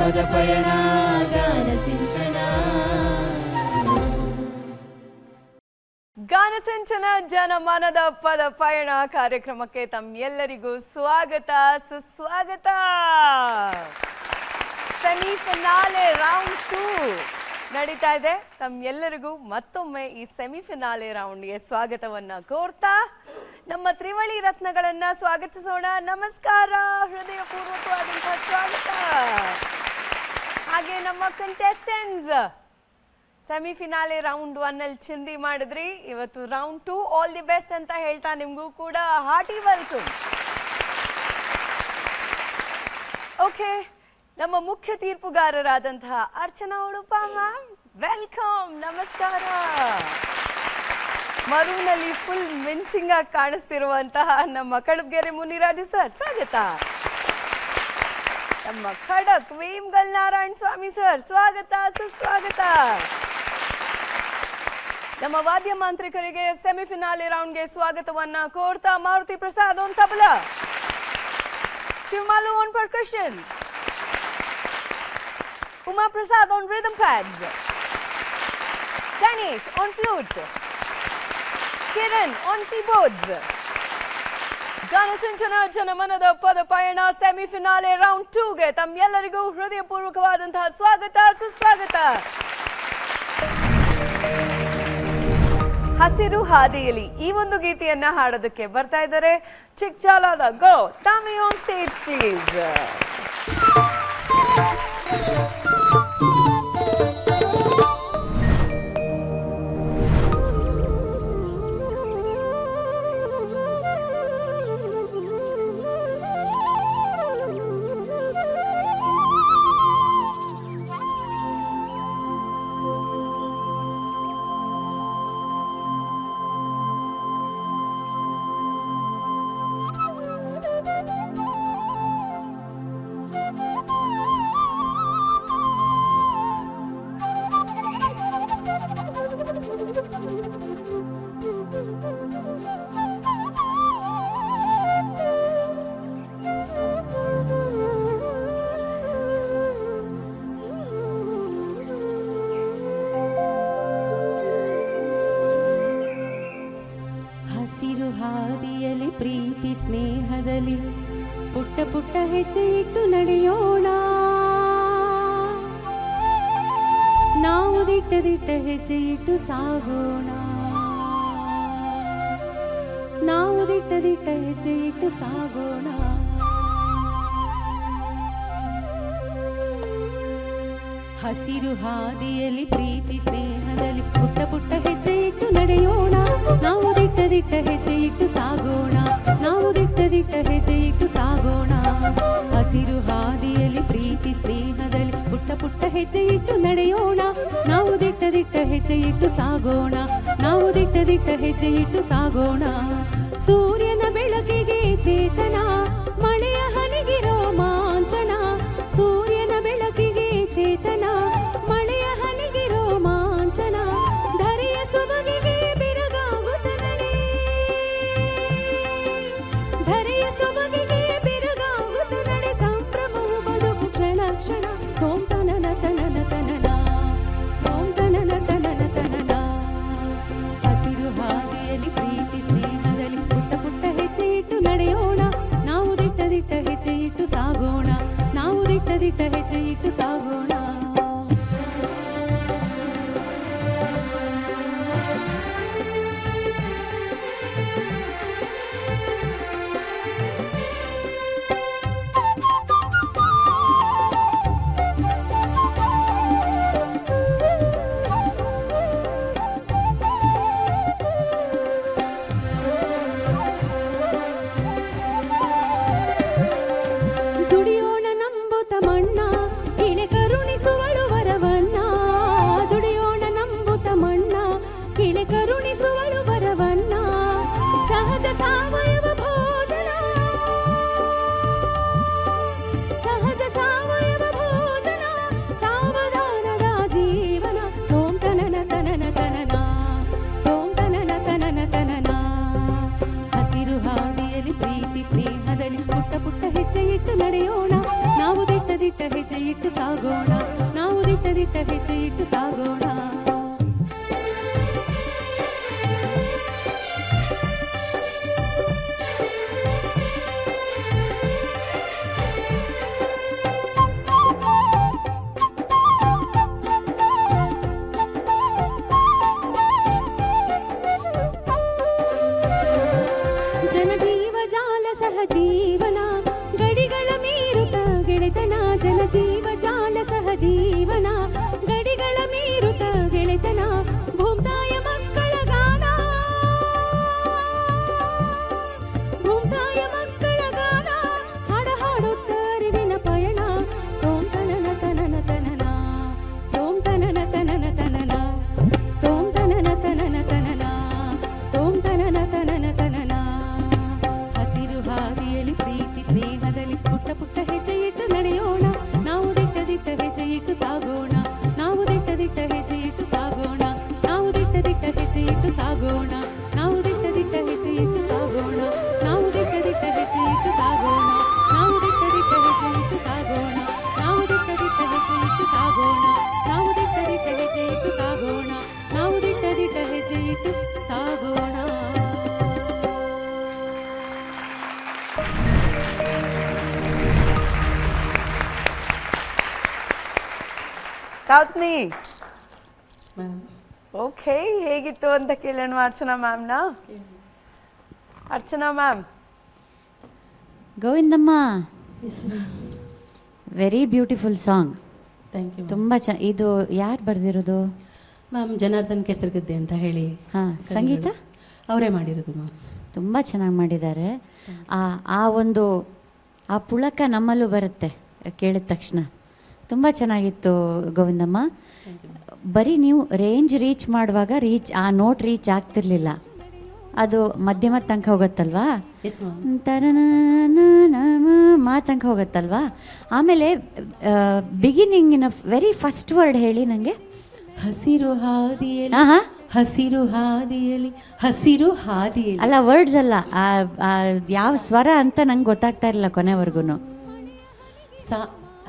ಪದ ಪಯಣ ಗಾನ ಸಿಂಚನ. ಗಾನ ಸಿಂಚನ ಜನಮನದ ಪದ ಪಯಣ ಕಾರ್ಯಕ್ರಮಕ್ಕೆ ತಮ್ಮೆಲ್ಲರಿಗೂ ಸ್ವಾಗತ ಸುಸ್ವಾಗತ. ಸೆಮಿಫಿನಾಲೆ ರೌಂಡ್ 2 ನಡೀತಾ ಇದೆ. ತಮ್ಮೆಲ್ಲರಿಗೂ ಮತ್ತೊಮ್ಮೆ ಈ ಸೆಮಿಫಿನಾಲೆ ರೌಂಡ್ಗೆ ಸ್ವಾಗತವನ್ನ ಕೋರ್ತಾ ನಮ್ಮ ತ್ರಿವಳಿ ರತ್ನಗಳನ್ನ ಸ್ವಾಗತಿಸೋಣ. ನಮಸ್ಕಾರ, ಹೃದಯಪೂರ್ವಕವಾದಂತಹ ಸ್ವಾಗತ. ಹಾಗೆ ನಮ್ಮ ಕಂಟೆಸ್ಟೆಂಟ್ಸ್ ಸೆಮಿಫಿನಾಲೆ ರೌಂಡ್ 1 ಅಲ್ಲಿ ಚಿಂದಿ ಮಾಡಿದ್ರಿ. ಇವತ್ತು ರೌಂಡ್ 2 ಆಲ್ ದಿ ಬೆಸ್ಟ್ ಅಂತ ಹೇಳ್ತಾ ನಿಮಗೂ ಕೂಡ ಹಾರ್ಟಿ ವೆಲ್ಕಮ್. ಓಕೆ, ನಮ್ಮ ಮುಖ್ಯ ತೀರ್ಪುಗಾರರಾದಂತಹ ಅರ್ಚನಾ ಉಡುಪ ಮ್ಯಾಮ್, ವೆಲ್ಕಮ್, ನಮಸ್ಕಾರ. ಮರುನಲ್ಲಿ ಫುಲ್ ಮಿಂಚಿಂಗ್ ಆಗಿ ಕಾಣಿಸ್ತಿರುವಂತಹ ನಮ್ಮ ಕಡಬ್ಗೆರೆ ಮುನಿರಾಜು ಸರ್, ಸ್ವಾಗತ. ನಮ್ಮ ಖಡಕ್ ವೇಮಗಲ್ ನಾರಾಯಣ ಸ್ವಾಮಿ ಸರ್, ಸ್ವಾಗತ ಸುಸ್ವಾಗತ. ನಮ್ಮ ವಾದ್ಯ ಮಾಂತ್ರಿಕರಿಗೆ ಸೆಮಿಫಿನಾಲೆ ರೌಂಡ್ಗೆ ಸ್ವಾಗತವನ್ನ ಕೋರ್ತಾ Maruti Prasad on tabla, Shivamalu on percussion, Uma Prasad on rhythm pads, Ganesh on flute, Kiran on keyboards. Gana Sinchana ಜನಮನದ ಪದ ಪಯಣ ಸೆಮಿಫಿನಾಲೆ ರೌಂಡ್ 2ಗೆ ತಮ್ಮೆಲ್ಲರಿಗೂ ಹೃದಯಪೂರ್ವಕವಾದಂತಹ ಸ್ವಾಗತ ಸುಸ್ವಾಗತ. ಹಸಿರು ಹಾದಿಯಲ್ಲಿ ಈ ಒಂದು ಗೀತೆಯನ್ನ ಹಾಡೋದಕ್ಕೆ ಬರ್ತಾ ಇದ್ದಾರೆ ಚಿಕ್ಚಾಲಾದ ಗೋ ತಾಮಿ ಆನ್ ಸ್ಟೇಜ್ ಪ್ಲೀಸ್. ಹಾದಿಯಲ್ಲಿ ಪ್ರೀತಿ ಸ್ನೇಹದಲ್ಲಿ ಪುಟ್ಟ ಪುಟ್ಟ ಹೆಜ್ಜೆ ಇಟ್ಟು ನಡೆಯೋಣ. ನಾವು ದಿಟ್ಟ ದಿಟ್ಟ ಹೆಜ್ಜೆ ಇಟ್ಟು ಸಾಗೋಣ. ನಾವು ದಿಟ್ಟ ದಿಟ್ಟ ಹೆಜ್ಜೆ ಇಟ್ಟು ಸಾಗೋಣ. ಹಸಿರು ಹಾದಿಯಲ್ಲಿ ಪ್ರೀತಿ ಸ್ನೇಹದಲ್ಲಿ ಪುಟ್ಟ ಪುಟ್ಟ ಹೆಜ್ಜೆ ಇಟ್ಟು ನಡೆಯೋಣ. ನಾವು ದಿಟ್ಟ ದಿಟ್ಟ ಹೆಜ್ಜೆ ಇಟ್ಟು ಸಾಗೋಣ. ನಾವು ದಿಟ್ಟ ದಿಟ್ಟ ಹೆಜ್ಜೆ ಇಟ್ಟು ಸಾಗೋಣ. ಹಸಿರು ಹಾದಿಯಲ್ಲಿ ಪ್ರೀತಿ ಸ್ನೇಹದಲ್ಲಿ ಪುಟ್ಟ ಪುಟ್ಟ ಹೆಜ್ಜೆ ಇಟ್ಟು ನಡೆಯೋಣ. ನಾವು ದಿಟ್ಟ ದಿಟ್ಟ ಹೆಜ್ಜೆ ಇಟ್ಟು ಸಾಗೋಣ. ನಾವು ದಿಟ್ಟ ದಿಟ್ಟ ಹೆಜ್ಜೆ ಇಟ್ಟು ಸಾಗೋಣ. ಸೂರ್ಯನ ಬೆಳಕಿಗೆ ಚೇತನ, ಮಳೆಯ ಹನಿಗೆ ರೋಮಾಂಚನ. ಸೂರ್ಯನ ಬೆಳಕಿಗೆ ಚೇತನ, ಮಳೆಯ ಹನಿಗೆ ರೋಮಾಂಚನ. ಧರೆಯ ಸೊಬಗಿಗೆ ಬೆರಗಾಗುತ್ತ ನಡೆ. ಧರೆಯ ಸೊಬಗಿಗೆ ಬೆರಗಾಗುತ್ತ ನಡೆ. ಸಂಭ್ರಮವು ಬದುಕು ಕ್ಷಣ ಕ್ಷಣ. ಓಂ ತನನ ತನನ ತನನ, ಓಂ ತನನ ತನನ ತನನ. ಹಸಿರು ಹಾದಿಯಲ್ಲಿ ಪ್ರೀತಿ ಸ್ನೇಹದಲ್ಲಿ ಪುಟ್ಟ ಪುಟ್ಟ ಹೆಜ್ಜೆ ಇಟ್ಟು ನಡೆಯೋಣ. ನಾವು ದಿಟ್ಟ ದಿಟ್ಟ ಹೆಜ್ಜೆ ಇಟ್ಟು ಸಾಗೋಣ. ನಾವು ದಿಟ್ಟ ದಿಟ್ಟ ಹೆಜ್ಜೆ ಇಟ್ಟು ಸಾಗೋಣ. ದುಡಿಯೋಣ ನಂಬುತ್ತ ಮಣ್ಣ, ಇಳೆ ಕರುಣಿಸುವಳು ವರವನ್ನ. ದುಡಿಯೋಣ ನಂಬುತ್ತ ಮಣ್ಣ, ಇಳೆ ಕರುಣಿಸುವಳು ವರವನ್ನ. ಸಹಜ ಸಾವಯವ ಭೋಜನ, ಸಹಜ ಸಾವಯವ ಭೋಜನ. ಸಾವಧಾನದ ಜೀವನ. ಓಂ ತನನ ತನನ ತನನ, ಓಂ ತನನ ತನನ ತನನ. ಹಸಿರು ಹಾದಿಯಲ್ಲಿ ಪ್ರೀತಿ ಸ್ನೇಹದಲ್ಲಿ ಪುಟ್ಟ ಪುಟ್ಟ ಹೆಜ್ಜೆ ಇಟ್ಟು ನಡೆಯೋಣ. ನಾವು ದಿಟ್ಟ ದಿಟ್ಟ ಹೆಜ್ಜೆ ಇಟ್ಟು ಸಾಗೋಣ ನಾವು ದಿಟ್ಟ ದಿಟ್ಟ ಹೆಜ್ಜೆ ಇಟ್ಟು ಸಾಗೋಣ ಜನಜೀವ ಜಾಲ ಸಹಜೀವನ ಗಡಿಗಳ ಮೀರುತ್ತ ಗೆಳೆತನ ಜನಜೀವ ಜಾಲ ಸಹಜೀವನ ಗಡಿಗಳ ಮೀರುತ್ತ ಗೆಳೆತನ ಭೂಮ್ತಾಯ ಮಕ್ಕಳ ಗಾನ ಭೂಮ್ತಾಯ ಮಕ್ಕಳ ಗಾನ ಹಾಡ ಹಾಡುತ್ತ ಅರಿವಿನ ಪಯಣ ತೋಂ ತನನ ತನನ ತನನ ತೋಂ ತನನ ತನನ ತನನ ತೋಂ ತನನ ತನನ ತನನ ತೋಂ ತನನ ತನನ ತನನ ಹಸಿರು ಹಾದಿಯಲ್ಲಿ ಪ್ರೀತಿ ಸ್ನೇಹದಲ್ಲಿ ಪುಟ್ಟ ಪುಟ್ಟ ಹೆಜ್ಜೆ ಇಟ್ಟು ನಡೆಯೋಣ ನಾವು ದಿಟ್ಟ ದಿಟ್ಟ ಹೆಜ್ಜೆ ಇಟ್ಟು ಸಾಗೋಣ ನಾವು ದಿಟ್ಟ ದಿಟ್ಟ ಹೆಜ್ಜೆ ಇಟ್ಟು ಸಾಗೋಣ ನಾವು ದಿಟ್ಟ ದಿಟ್ಟ ಹೆಜ್ಜೆ ಇಟ್ಟು ಸಾಗೋಣ ನಾವು ದಿಟ್ಟ ದಿಟ್ಟ ಹೆಜ್ಜೆ ಇಟ್ಟು ಸಾಗೋಣ ನಾವು ದಿಟ್ಟ ದಿಟ್ಟ ಹೆಜ್ಜೆ ಇಟ್ಟು ಸಾಗೋಣ ನಾವು ದಿಟ್ಟ ದಿಟ್ಟ ಹೆಜ್ಜೆ ಇಟ್ಟು ಸಾಗೋಣ ನಾವು ದಿಟ್ಟ ದಿಟ್ಟ ಹೆಜ್ಜೆ ಇಟ್ಟು ಸಾಗೋಣ ನಾವು ದಿಟ್ಟ ದಿಟ್ಟ ಹೆಜ್ಜೆ ಇಟ್ಟು ಸಾಗೋಣ ನಾವು ದಿಟ್ಟ ದಿಟ್ಟ ಹೆಜ್ಜೆ ಇಟ್ಟು ಸಾಗೋಣ ಕೌತ್ನಿ ಮ್ಯಾಮ್ ಓಕೆ ಹೇಗಿತ್ತು ಅಂತ ಕೇಳೋಣ ಅರ್ಚನಾ ಮ್ಯಾಮ್ನ. Archana ma'am, Govindamma, very beautiful song. Thank you ತುಂಬ ಇದು ಯಾರು ಬರೆದಿರೋದು? ಮ್ಯಾಮ್ ಜನಾರ್ದನ್ ಕೆಸರುಗದ್ದೆ ಅಂತ ಹೇಳಿ ಹಾಂ, ಸಂಗೀತ ಅವರೇ ಮಾಡಿರೋದು ಮ್ಯಾಮ್. ತುಂಬ ಚೆನ್ನಾಗಿ ಮಾಡಿದ್ದಾರೆ. ಆ ಪುಳಕ ನಮ್ಮಲ್ಲೂ ಬರುತ್ತೆ ಕೇಳಿದ ತಕ್ಷಣ. ತುಂಬ ಚೆನ್ನಾಗಿತ್ತು ಗೋವಿಂದಮ್ಮ. ಬರೀ ನೀವು ರೇಂಜ್ ರೀಚ್ ಮಾಡುವಾಗ ಆ ನೋಟ್ ರೀಚ್ ಆಗ್ತಿರ್ಲಿಲ್ಲ, ಅದು ಮಧ್ಯಮ ತನಕ ಹೋಗುತ್ತಲ್ವಾ, ಎಸ್ ಮಾ ತನಕ ಹೋಗುತ್ತಲ್ವಾ. ಆಮೇಲೆ ಬಿಗಿನಿಂಗಿನ ವೆರಿ ಫಸ್ಟ್ ವರ್ಡ್ ಹೇಳಿ ನನಗೆ. ಹಸಿರು ಹಾದಿಯಲ್ಲಿ ಹಾಂ, ಹಸಿರು ಹಾದಿಯಲ್ಲಿ ಹಸಿರು ಹಾದಿಯಲ್ಲಿ ಅಲ್ಲ, ವರ್ಡ್ಸ್ ಅಲ್ಲ, ಯಾವ ಸ್ವರ ಅಂತ ನಂಗೆ ಗೊತ್ತಾಗ್ತಾ ಇರಲಿಲ್ಲ ಕೊನೆವರೆಗೂ.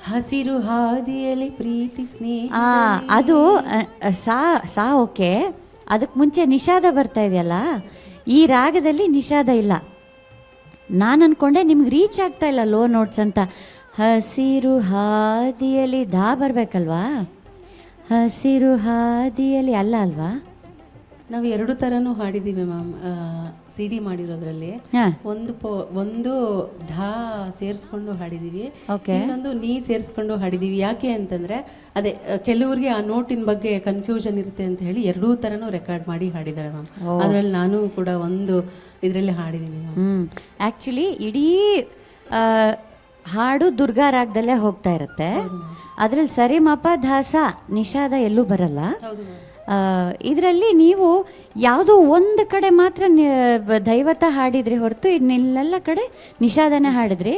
ಹಸಿರು ಹಾದಿಯಲ್ಲಿ ಪ್ರೀತಿ ಸ್ನೇಹ ಅದು ಸಾ ಓಕೆ. ಅದಕ್ಕೆ ಮುಂಚೆ ನಿಷಾದ ಬರ್ತಾ ಇದೆಯಲ್ಲ, ಈ ರಾಗದಲ್ಲಿ ನಿಷಾದ ಇಲ್ಲ. ನಾನು ಅಂದ್ಕೊಂಡೆ ನಿಮ್ಗೆ ರೀಚ್ ಆಗ್ತಾ ಇಲ್ಲ ಲೋ ನೋಟ್ಸ್ ಅಂತ. ಹಸಿರು ಹಾದಿಯಲ್ಲಿ ದಾ ಬರಬೇಕಲ್ವಾ, ಹಸಿರು ಹಾದಿಯಲ್ಲಿ ಅಲ್ಲ ಅಲ್ವಾ? ನಾವು ಎರಡು ಥರನೂ ಹಾಡಿದ್ದೀವಿ ಮ್ಯಾಮ್. ಸಿ ಡಿ ಮಾಡಿರೋದ್ರಲ್ಲಿ ಹಾಂ, ಒಂದು ಧಾ ಸೇರಿಸ್ಕೊಂಡು ಹಾಡಿದ್ದೀವಿ, ಓಕೆ, ಇನ್ನೊಂದು ನೀ ಸೇರಿಸ್ಕೊಂಡು ಹಾಡಿದ್ದೀವಿ. ಯಾಕೆ ಅಂತಂದರೆ ಅದೇ ಕೆಲವ್ರಿಗೆ ಆ ನೋಟಿನ ಬಗ್ಗೆ ಕನ್ಫ್ಯೂಷನ್ ಇರುತ್ತೆ ಅಂತ ಹೇಳಿ ಎರಡೂ ಥರನೂ ರೆಕಾರ್ಡ್ ಮಾಡಿ ಹಾಡಿದ್ದಾರೆ ಮ್ಯಾಮ್. ಅದರಲ್ಲಿ ನಾನು ಕೂಡ ಒಂದು ಇದರಲ್ಲಿ ಹಾಡಿದ್ದೀನಿ ಮ್ಯಾಮ್. ಆ್ಯಕ್ಚುಲಿ ಇಡೀ ಹಾಡು ದುರ್ಗಾ ರಾಗದಲ್ಲೇ ಹೋಗ್ತಾ ಇರುತ್ತೆ. ಅದರಲ್ಲಿ ಸರಿಮಪ ಧಾಸ ನಿಷಾದ ಎಲ್ಲೂ ಬರಲ್ಲ. ಇದರಲ್ಲಿ ನೀವು ಯಾವುದೋ ಒಂದು ಕಡೆ ಮಾತ್ರ ದೈವತ ಹಾಡಿದ್ರಿ ಹೊರತು ಇನ್ನೆಲ್ಲ ಕಡೆ ನಿಷಾದನೇ ಹಾಡಿದ್ರಿ.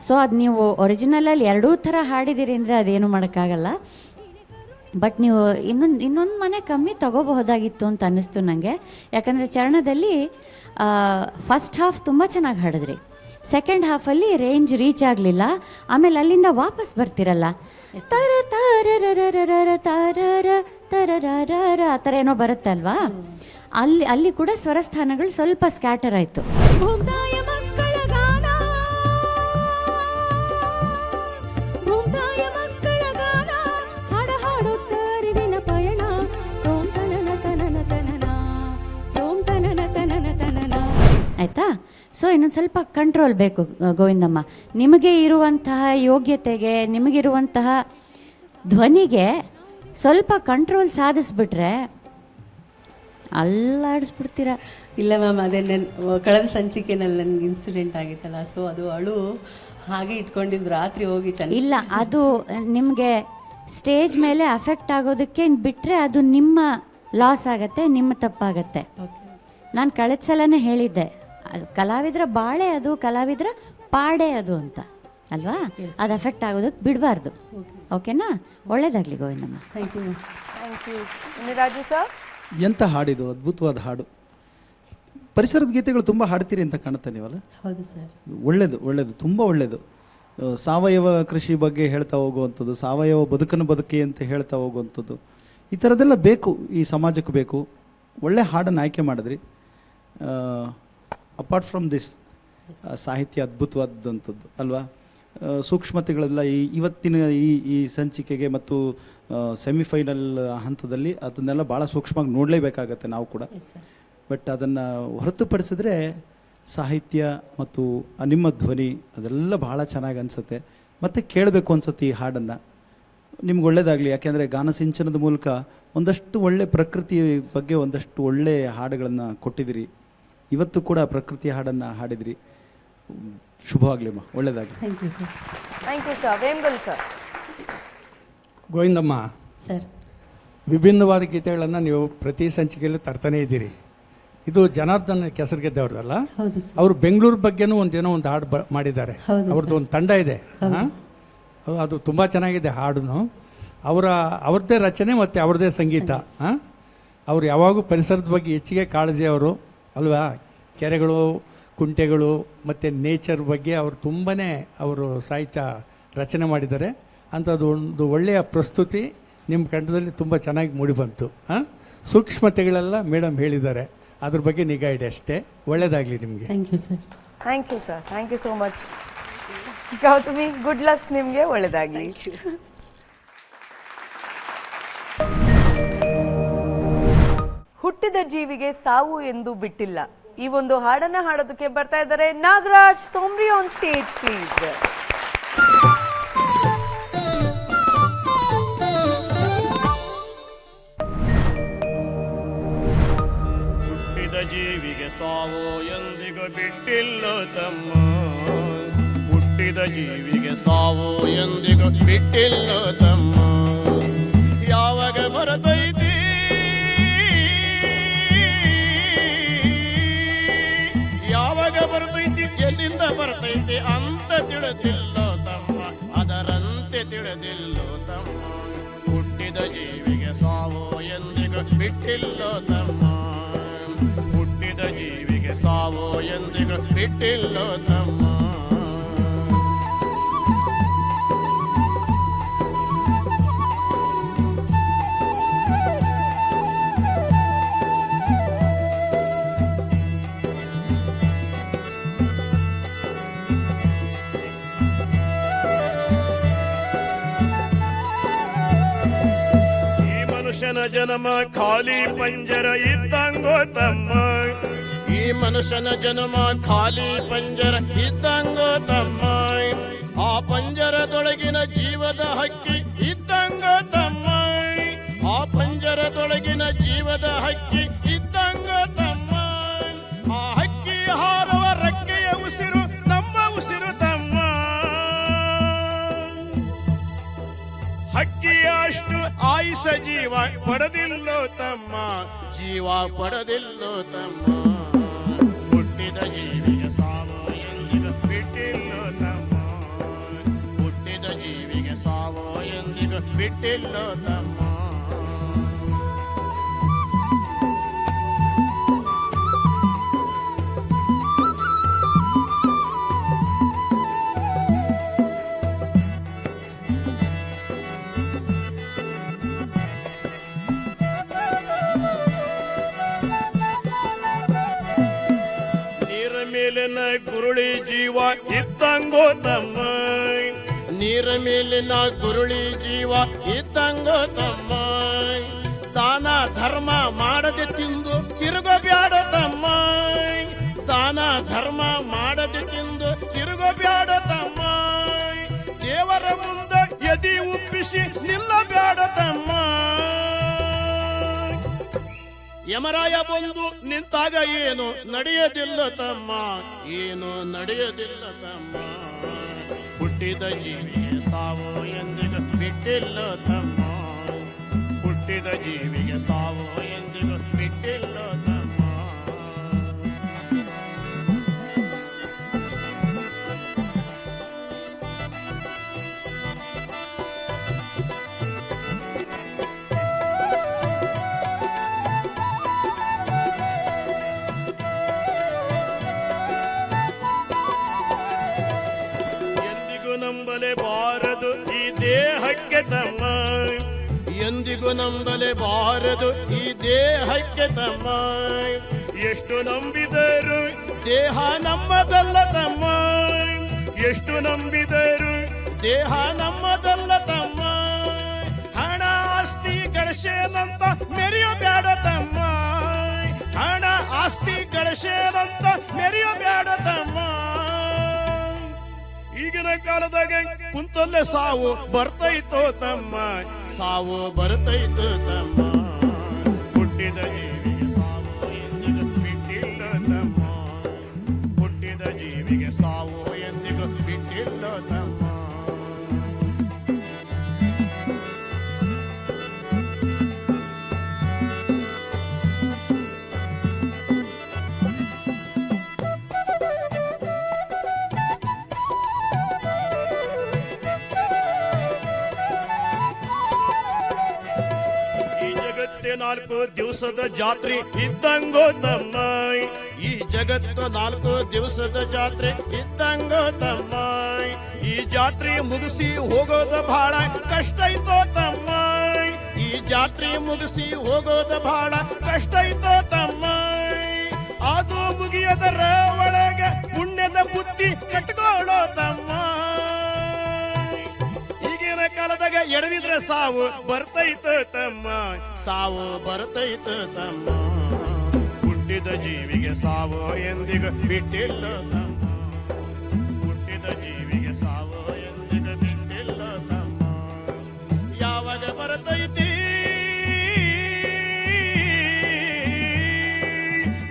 ಸೊ ಅದು ನೀವು ಒರಿಜಿನಲಲ್ಲಿ ಎರಡೂ ಥರ ಹಾಡಿದಿರಿ ಅಂದರೆ ಅದೇನು ಮಾಡೋಕ್ಕಾಗಲ್ಲ. ಬಟ್ ನೀವು ಇನ್ನೊಂದು ಮನೆ ಕಮ್ಮಿ ತಗೋಬಹುದಾಗಿತ್ತು ಅಂತ ಅನ್ನಿಸ್ತು ನನಗೆ. ಯಾಕಂದರೆ ಚರಣದಲ್ಲಿ ಫಸ್ಟ್ ಹಾಫ್ ತುಂಬ ಚೆನ್ನಾಗಿ ಹಾಡಿದ್ರಿ, ಸೆಕೆಂಡ್ ಹಾಫಲ್ಲಿ ರೇಂಜ್ ರೀಚ್ ಆಗಲಿಲ್ಲ. ಆಮೇಲೆ ಅಲ್ಲಿಂದ ವಾಪಸ್ ಬರ್ತಿರಲ್ಲ, ತರ ತಾರರ ತಾರರ ತರರ ಆ ಥರ ಏನೋ ಬರುತ್ತೆ ಅಲ್ವಾ, ಅಲ್ಲಿ ಕೂಡ ಸ್ವರಸ್ಥಾನಗಳು ಸ್ವಲ್ಪ ಸ್ಕ್ಯಾಟರ್ ಆಯಿತು. ಭೂಮ್ತಾಯ ಮಕ್ಕಳ ಗಾನ ಭೂಮ್ತಾಯ ಮಕ್ಕಳ ಗಾನ ಹಾಡ ಹಾಡುತ್ತ ಅರಿವಿನ ಪಯಣ ತೋಂ ತನನ ತನನ ತನನ ತೋಂ ತನನ ತನನ ತನನ. ಆಯಿತಾ? ಸೊ ಇನ್ನೊಂದು ಸ್ವಲ್ಪ ಕಂಟ್ರೋಲ್ ಬೇಕು ಗೋವಿಂದಮ್ಮ. ನಿಮಗೆ ಇರುವಂತಹ ಯೋಗ್ಯತೆಗೆ, ನಿಮಗಿರುವಂತಹ ಧ್ವನಿಗೆ ಸ್ವಲ್ಪ ಕಂಟ್ರೋಲ್ ಸಾಧಿಸ್ಬಿಟ್ರೆ ಅಲ್ಲಾಡಿಸ್ಬಿಡ್ತೀರ. ಇಲ್ಲ ಮ್ಯಾಮ್, ಅದೇ ಕಳೆದ ಸಂಚಿಕೆನಲ್ಲಿ ನನಗೆ ಇನ್ಸಿಡೆಂಟ್ ಆಗಿತ್ತಲ್ಲ, ಸೊ ಅದು ಅಳು ಹಾಗೆ ಇಟ್ಕೊಂಡಿದ್ದು ರಾತ್ರಿ ಹೋಗಿ ಇಲ್ಲ, ಅದು ನಿಮಗೆ ಸ್ಟೇಜ್ ಮೇಲೆ ಅಫೆಕ್ಟ್ ಆಗೋದಕ್ಕೆ ಬಿಟ್ಟರೆ ಅದು ನಿಮ್ಮ ಲಾಸ್ ಆಗುತ್ತೆ, ನಿಮ್ಮ ತಪ್ಪಾಗತ್ತೆ. ನಾನು ಕಳೆದ ಸಲನೇ ಹೇಳಿದ್ದೆ, ಕಲಾವಿದರ ಬಾಳೆ ಅದು, ಕಲಾವಿದರ ಪಾಡೆ ಅದು ಅಂತ ಅಲ್ವಾ? ಅದು ಅಫೆಕ್ಟ್ ಆಗೋದಕ್ಕೆ ಬಿಡಬಾರ್ದು. ಓಕೆನಾ? ಒಳ್ಳೇದಾಗಲಿ Govindamma. Thank you. Thank you. Raju sir, ಎಂಥ ಹಾಡಿದು, ಅದ್ಭುತವಾದ ಹಾಡು. ಪರಿಸರದ ಗೀತೆಗಳು ತುಂಬ ಹಾಡ್ತೀರಿ ಅಂತ ಕಾಣುತ್ತೆ ನೀವಲ್ಲ? ಹೌದು ಸರ್. ಒಳ್ಳೆಯದು, ತುಂಬ ಒಳ್ಳೆಯದು. ಸಾವಯವ ಕೃಷಿ ಬಗ್ಗೆ ಹೇಳ್ತಾ ಹೋಗುವಂಥದ್ದು, ಸಾವಯವ ಬದುಕನ್ನು ಬದುಕಿ ಅಂತ ಹೇಳ್ತಾ ಹೋಗುವಂಥದ್ದು, ಈ ಥರದ್ದೆಲ್ಲ ಬೇಕು, ಈ ಸಮಾಜಕ್ಕೆ ಬೇಕು. ಒಳ್ಳೆ ಹಾಡನ್ನು ಆಯ್ಕೆ ಮಾಡಿದ್ರಿ. ಅಪಾರ್ಟ್ ಫ್ರಮ್ ದಿಸ್ ಸಾಹಿತ್ಯ ಅದ್ಭುತವಾದಂಥದ್ದು ಅಲ್ವಾ. ಸೂಕ್ಷ್ಮತೆಗಳೆಲ್ಲ ಇವತ್ತಿನ ಈ ಸಂಚಿಕೆಗೆ ಮತ್ತು ಸೆಮಿಫೈನಲ್ ಹಂತದಲ್ಲಿ ಅದನ್ನೆಲ್ಲ ಭಾಳ ಸೂಕ್ಷ್ಮವಾಗಿ ನೋಡಲೇಬೇಕಾಗತ್ತೆ ನಾವು ಕೂಡ. ಬಟ್ ಅದನ್ನು ಹೊರತುಪಡಿಸಿದ್ರೆ ಸಾಹಿತ್ಯ ಮತ್ತು ನಿಮ್ಮ ಧ್ವನಿ ಅದೆಲ್ಲ ಬಹಳ ಚೆನ್ನಾಗಿ ಅನಿಸುತ್ತೆ. ಮತ್ತು ಕೇಳಬೇಕು ಅನ್ಸುತ್ತೆ ಈ ಹಾಡನ್ನು. ನಿಮ್ಗೆ ಒಳ್ಳೆಯದಾಗಲಿ. ಯಾಕೆಂದರೆ ಗಾನಸಿಂಚನದ ಮೂಲಕ ಒಂದಷ್ಟು ಒಳ್ಳೆ ಪ್ರಕೃತಿ ಬಗ್ಗೆ ಒಂದಷ್ಟು ಒಳ್ಳೆ ಹಾಡುಗಳನ್ನು ಕೊಟ್ಟಿದ್ದೀರಿ. ಇವತ್ತು ಕೂಡ ಪ್ರಕೃತಿ ಹಾಡನ್ನು ಹಾಡಿದಿರಿ. ಶುಭವಾಗಲಿಮ್ಮ, ಒಳ್ಳೆಯದಾಗಲಿ. Thank you sir. Thank you sir. Vemgal sir. Govindamma, sir, ವಿಭಿನ್ನವಾದ ಗೀತೆಗಳನ್ನು ನೀವು ಪ್ರತಿ ಸಂಚಿಕೆಯಲ್ಲೂ ತರ್ತಾನೇ ಇದ್ದೀರಿ. ಇದು ಜನಾರ್ದನ್ ಕೆಸರುಗೆದ್ದವ್ರದಲ್ಲ? ಹೌದು ಸರ್. ಅವರು ಬೆಂಗಳೂರು ಬಗ್ಗೆನೂ ಒಂದೇನೋ ಒಂದು ಹಾಡು ಮಾಡಿದ್ದಾರೆ. ಹೌದು ಅವ್ರದ್ದು ಒಂದು ತಂಡ ಇದೆ. ಅದು ತುಂಬ ಚೆನ್ನಾಗಿದೆ ಹಾಡುನು. ಅವ್ರದ್ದೇ ರಚನೆ ಮತ್ತು ಅವ್ರದ್ದೇ ಸಂಗೀತ. ಅವ್ರು ಯಾವಾಗೂ ಪರಿಸರದ ಬಗ್ಗೆ ಹೆಚ್ಚಿಗೆ ಕಾಳಜಿ ಅವರು ಅಲ್ವಾ. ಕೆರೆಗಳು, ಕುಂಟೆಗಳು ಮತ್ತು ನೇಚರ್ ಬಗ್ಗೆ ಅವರು ತುಂಬಾ ಅವರು ಸಾಹಿತ್ಯ ರಚನೆ ಮಾಡಿದ್ದಾರೆ. ಅಂಥದ್ದು ಒಂದು ಒಳ್ಳೆಯ ಪ್ರಸ್ತುತಿ ನಿಮ್ಮ ಕಂಠದಲ್ಲಿ ತುಂಬ ಚೆನ್ನಾಗಿ ಮೂಡಿಬಂತು. ಸೂಕ್ಷ್ಮತೆಗಳೆಲ್ಲ ಮೇಡಮ್ ಹೇಳಿದ್ದಾರೆ, ಅದ್ರ ಬಗ್ಗೆ ನಿಗಾ ಇಡಿ ಅಷ್ಟೇ. ಒಳ್ಳೆಯದಾಗಲಿ ನಿಮಗೆ. Thank you sir. Thank you sir. Thank you so much. Gautami, good lucks ನಿಮಗೆ, ಒಳ್ಳೆಯದಾಗಲಿ. ಹುಟ್ಟಿದ ಜೀವಿಗೆ ಸಾವು ಎಂದು ಬಿಟ್ಟಿಲ್ಲ. ಈ ಒಂದು ಹಾಡನ್ನ ಹಾಡೋದಕ್ಕೆ ಬರ್ತಾ ಇದ್ದಾರೆ ನಾಗರಾಜ್ ತೊಂಬ್ರಿ ಆನ್ ಸ್ಟೇಜ್ ಪ್ಲೀಸ್. ಹುಟ್ಟಿದ ಜೀವಿಗೆ ಸಾವು ಎಂದಿಗೂ ಬಿಟ್ಟಿಲ್ಲ ತಮ್ಮ. ಹುಟ್ಟಿದ ಜೀವಿಗೆ ಸಾವು ಎಂದಿಗೂ ಬಿಟ್ಟಿಲ್ಲ ತಮ್ಮ. ಯಾವಾಗ ಬರತೈತಿ ಯಾವಾಗ ಬರ್ತೈತಿ ಎಲ್ಲಿಂದ ಬರ್ತೈತಿ ಅಂತ ತಿಳಿದಿಲ್ಲ ತಮ್ಮ. ಅದರಂತೆ ತಿಳಿದಿಲ್ಲ ತಮ್ಮ. ಹುಟ್ಟಿದ ಜೀವಿಗೆ ಸಾವು ಎಂದಿಗೂ ಬಿಟ್ಟಿಲ್ಲ ತಮ್ಮ. ಹುಟ್ಟಿದ ಜೀವಿಗೆ ಸಾವು ಎಂದಿಗೂ ಬಿಟ್ಟಿಲ್ಲ ತಮ್ಮ. ಮನುಷ್ಯನ ಜನ್ಮ ಖಾಲಿ ಪಂಜರ ಇದ್ದಂಗೋ ತಮ್ಮ. ಈ ಮನುಷ್ಯನ ಜನ್ಮ ಖಾಲಿ ಪಂಜರ ಇದ್ದಂಗೋ ತಮ್ಮ. ಆ ಪಂಜರದೊಳಗಿನ ಜೀವದ ಹಕ್ಕಿ ಇದ್ದಂಗೋ ತಮ್ಮ. ಆ ಪಂಜರದೊಳಗಿನ ಜೀವದ ಹಕ್ಕಿ ಇದ್ದಂಗೋ ತಮ್ಮ. ಆ ಹಕ್ಕಿ ಹಾರುವ ರೆಕ್ಕೆಯ ಉಸಿರು ನಮ್ಮ ಉಸಿರು ತಮ್ಮ. ಹಕ್ಕಿಯ ಅಷ್ಟು ಆಯುಷ ಜೀವ ಪಡೆದಿಲ್ಲೋ ತಮ್ಮ. ಜೀವ ಪಡೆದಿಲ್ಲೋ ತಮ್ಮ. ಹುಟ್ಟಿದ ಜೀವಿಗೆ ಸಾವು ಎಂದಿಗೂ ಬಿಟ್ಟಿಲ್ಲೋ ತಮ್ಮ. ಹುಟ್ಟಿದ ಜೀವಿಗೆ ಸಾವು ಎಂದಿಗೂ ಬಿಟ್ಟಿಲ್ಲೋ ತಮ್ಮ. ಮೇಲಿನ ಗುರುಳಿ ಜೀವ ಇದ್ದಂಗೋ ತಮ್ಮ. ನೀರ ಮೇಲಿನ ಗುರುಳಿ ಜೀವ ಇದ್ದಂಗೋ ತಮ್ಮ. ದಾನ ಧರ್ಮ ಮಾಡದೆ ತಿಂದು ತಿರುಗಬ್ಯಾಡ ತಮ್ಮ. ದಾನ ಧರ್ಮ ಮಾಡದೆ ತಿಂದು ತಿರುಗಬ್ಯಾಡ ತಮ್ಮ. ದೇವರ ಮುಂದೆ ಎದಿ ಉಪ್ಪಿಸಿ ನಿಲ್ಲಬ್ಯಾಡ ತಮ್ಮ. ಯಮರಾಯ ಬಂದು ನಿಂತಾಗ ಏನು ನಡೆಯದಿಲ್ಲ ತಮ್ಮ. ಏನು ನಡೆಯದಿಲ್ಲ ತಮ್ಮ. ಹುಟ್ಟಿದ ಜೀವಿಗೆ ಸಾವು ಎಂದಿಗೂ ಬಿಟ್ಟಿಲ್ಲ ತಮ್ಮ. ಹುಟ್ಟಿದ ಜೀವಿಗೆ ಸಾವು ಎಂದಿಗೂ ಬಿಟ್ಟಿಲ್ಲ ತಮ್ಮ. ನಂಬಲೇಬಾರದು ಈ ದೇಹಕ್ಕೆ ತಮ್ಮ, ಎಂದಿಗೂ ನಂಬಲೇಬಾರದು ಈ ದೇಹಕ್ಕೆ ತಮ್ಮ. ಎಷ್ಟು ನಂಬಿದರು ದೇಹ ನಮ್ಮದಲ್ಲ ತಮ್ಮ, ಎಷ್ಟು ನಂಬಿದರು ದೇಹ ನಮ್ಮದಲ್ಲ ತಮ್ಮ. ಹಣ ಆಸ್ತಿ ಗಳಿಸೇನಂತ ಮೆರೆಯೋ ಬ್ಯಾಡ ತಮ್ಮ, ಹಣ ಆಸ್ತಿ ಗಳಿಸೇನಂತ ಮೆರೆಯೋ ಬ್ಯಾಡ ತಮ್ಮ. ಈಗಿನ ಕಾಲದಾಗ ಕುಂತಲ್ಲೇ ಸಾವು ಬರ್ತೈತೋ ತಮ್ಮ, ಸಾವು ಬರ್ತೈತೋ ತಮ್ಮ. ಹುಟ್ಟಿದ ಜೀವಿಗೆ ಸಾವು ಎಂದಿಗೂ ಬಿಟ್ಟಿಲ್ಲ ತಮ್ಮ, ಹುಟ್ಟಿದ ಜೀವಿಗೆ ಸಾವು ಎಂದಿಗೂ ಬಿಟ್ಟಿಲ್ಲ ತಮ್ಮ. ನಾಲ್ಕು ದಿವಸದ ಜಾತ್ರೆ ಇದ್ದಂಗೋ ತಮ್ಮ, ಈ ಜಗತ್ತು 4 ದಿವಸದ ಜಾತ್ರೆ ಇದ್ದಂಗೋ ತಮ್ಮ. ಈ ಜಾತ್ರೆ ಮುಗಿಸಿ ಹೋಗೋದು ಬಹಳ ಕಷ್ಟ ಐತೋ ತಮ್ಮ, ಈ ಜಾತ್ರೆ ಮುಗಿಸಿ ಹೋಗೋದು ಬಹಳ ಕಷ್ಟ ಐತೋ ತಮ್ಮ. ಅದು ಮುಗಿಯದರ ಒಳಗೆ ಪುಣ್ಯದ ಬುದ್ಧಿ ಕಟ್ಕೊಳ್ಳೋ ತಮ್ಮ. ಕಾಲದಾಗ ಎಡವಿದ್ರೆ ಸಾವು ಬರ್ತೈತ ತಮ್ಮ, ಸಾವು ಬರ್ತೈತ ತಮ್ಮ. ಹುಟ್ಟಿದ ಜೀವಿಗೆ ಸಾವು ಎಂದಿಗೂ ಬಿಟ್ಟಿಲ್ಲ ತಮ್ಮ, ಹುಟ್ಟಿದ ಜೀವಿಗೆ ಸಾವು ಎಂದಿಗೂ ಬಿಟ್ಟಿಲ್ಲ ತಮ್ಮ. ಯಾವಾಗ ಬರ್ತೈತಿ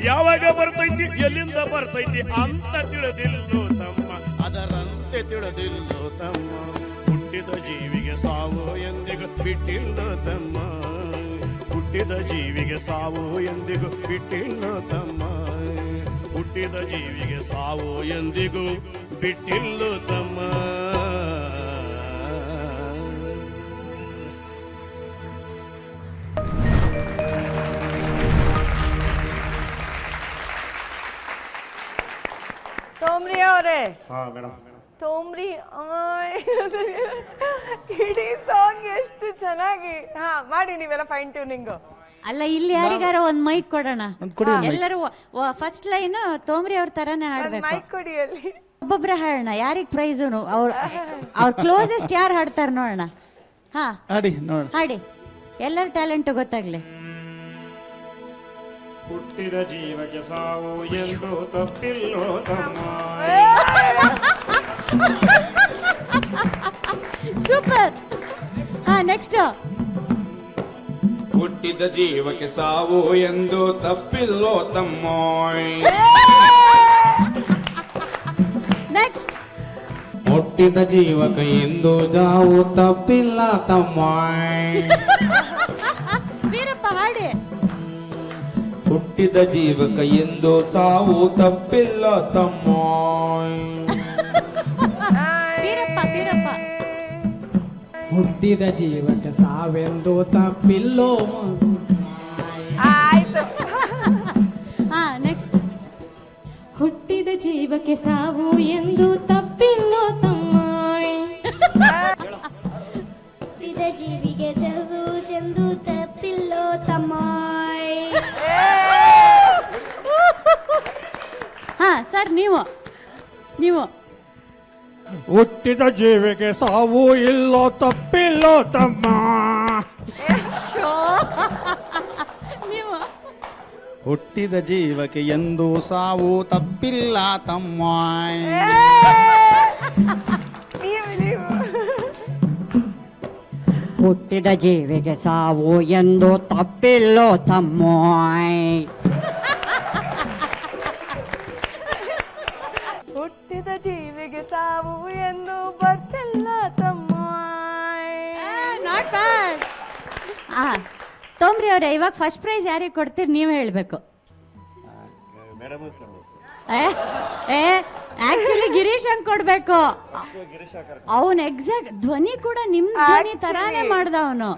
ಯಾವಾಗ ಬರ್ತೈತಿ ಎಲ್ಲಿಂದ ಬರ್ತೈತಿ ಅಂತ ತಿಳಿದಿಲ್ಲೋ ತಮ್ಮ, ಅದರಂತೆ ತಿಳಿದಿಲ್ಲೋ ತಮ್ಮ. ಹುಟ್ಟಿದ ಜೀವಿಗೆ ಸಾವು ಎಂದಿಗೂ ಬಿಟ್ಟಿಲ್ಲ ತಮ್ಮ, ಹುಟ್ಟಿದ ಜೀವಿಗೆ ಸಾವು ಎಂದಿಗೂ ಬಿಟ್ಟಿಲ್ಲ ತಮ್ಮ, ಹುಟ್ಟಿದ ಜೀವಿಗೆ ಸಾವು ಎಂದಿಗೂ ಬಿಟ್ಟಿಲ್ಲ ತಮ್ಮ. ತೋಮ್ರಿ ಅವರೇ, ಹಾ ಮೇಡಮ್, ತೋಮ್ರಿ ಇಡೀ ಸಾಂಗ್ ಎಷ್ಟು ಚೆನ್ನಾಗಿ ಮಾಡಿ ನೀವೆಲ್ಲ ಫೈನ್ ಟ್ಯೂನಿಂಗ್. ಅಲ್ಲ ಇಲ್ಲಿ ಯಾರಿಗಾರ ಒಂದ್ ಮೈಕ್ ಕೊಡೋಣ, ಒಂದ್ ಕೊಡಿ mic. ಎಲ್ಲರೂ ಫಸ್ಟ್ ಲೈನ್ ತೋಮ್ರಿ ಅವ್ರ ತರಾನೇ ಹಾಡ್ಬೇಕು. ಮೈಕ್ ಕೊಡಿ ಅಲ್ಲಿ. ಒಬ್ಬೊಬ್ರೆ ಹಾಡೋಣ, ಯಾರಿಗ್ ಪ್ರೈಸ್ ಅವ್ರ ಕ್ಲೋಸೆಸ್ಟ್ ಯಾರು ಹಾಡ್ತಾರ ನೋಡೋಣ. ಹಾ ಹಾಡಿ ನೋಡ, ಹಾಡಿ, ಎಲ್ಲರ ಟ್ಯಾಲೆಂಟ್ ಗೊತ್ತಾಗ್ಲಿ. ಹುಟ್ಟಿದ ಜೀವಕ್ಕೆ ಸಾವು ಎಂದು ತಪ್ಪಿಲ್ಲೋ ತಮ್ಮ, ಸೂಪರ್. ಹಾ ನೆಕ್ಸ್ಟ್. ಹುಟ್ಟಿದ ಜೀವಕ್ಕೆ ಸಾವು ಎಂದು ತಪ್ಪಿಲ್ಲೋ ತಮ್ಮ, ನೆಕ್ಸ್ಟ್. ಹುಟ್ಟಿದ ಜೀವಕ್ಕೆ ಎಂದು ಜಾವು ತಪ್ಪಿಲ್ಲ ತಮ್ಮ, ವೀರಪ್ಪ ಹಾಡಿ. ಹುಟ್ಟಿದ ಜೀವಕ್ಕೆ ಎಂದು ಸಾವು ತಪ್ಪಿಲ್ಲ ತಮ್ಮ, ವೀರಪ್ಪ ವೀರಪ್ಪ. ಹುಟ್ಟಿದ ಜೀವಕ್ಕೆ ಸಾವೆಂದು ತಪ್ಪಿಲ್ಲೋ. ಆಯ್ತು. ಹಾ ನೆಕ್ಸ್ಟ್. ಹುಟ್ಟಿದ ಜೀವಕ್ಕೆ ಸಾವು ಎಂದು ತಪ್ಪಿಲ್ಲೋ ತಮ್ಮ, ಹುಟ್ಟಿದ ಜೀವಿಗೆ ಎಂದು ತಪ್ಪಿಲ್ಲೋ ತಮ್ಮ. ಹಾ ಸರ್, ನೀವು ಹುಟ್ಟಿದ ಜೀವಿಗೆ ಸಾವು ಇಲ್ಲೋ ತಪ್ಪಿಲ್ಲೋ ತಮ್ಮ, ನೀವು ಹುಟ್ಟಿದ ಜೀವಕ್ಕೆ ಎಂದು ಸಾವು ತಪ್ಪಿಲ್ಲ ತಮ್ಮ. ಹುಟ್ಟಿದ ಜೀವಿಗೆ ಸಾವು ಎಂದು ತಪ್ಪಿಲ್ಲೋ ತಮ್ಮೋಯ್. ಹುಟ್ಟಿದ ಜೀವಿಗೆ ಸಾವು ಎಂದು ಬರ್ತಿಲ್ಲ ತಮ್ಮ. Not bad. ತೋಮ್ರಿ ಅವ್ರೆ, ಇವಾಗ ಫಸ್ಟ್ ಪ್ರೈಸ್ ಯಾರಿಗೆ ಕೊಡ್ತೀರಿ ನೀವು ಹೇಳ್ಬೇಕು. ಆಕ್ಚುಲಿ ಗಿರೀಶ್ ಹಂಗ್ ಕೊಡ್ಬೇಕು. ಅವನ್ ಎಕ್ಸಾಕ್ಟ್ ಧ್ವನಿ ಕೂಡ ನಿಮ್ ಧ್ವನಿ ತರಾನೇ ಮಾಡ್ದ ಅವನು.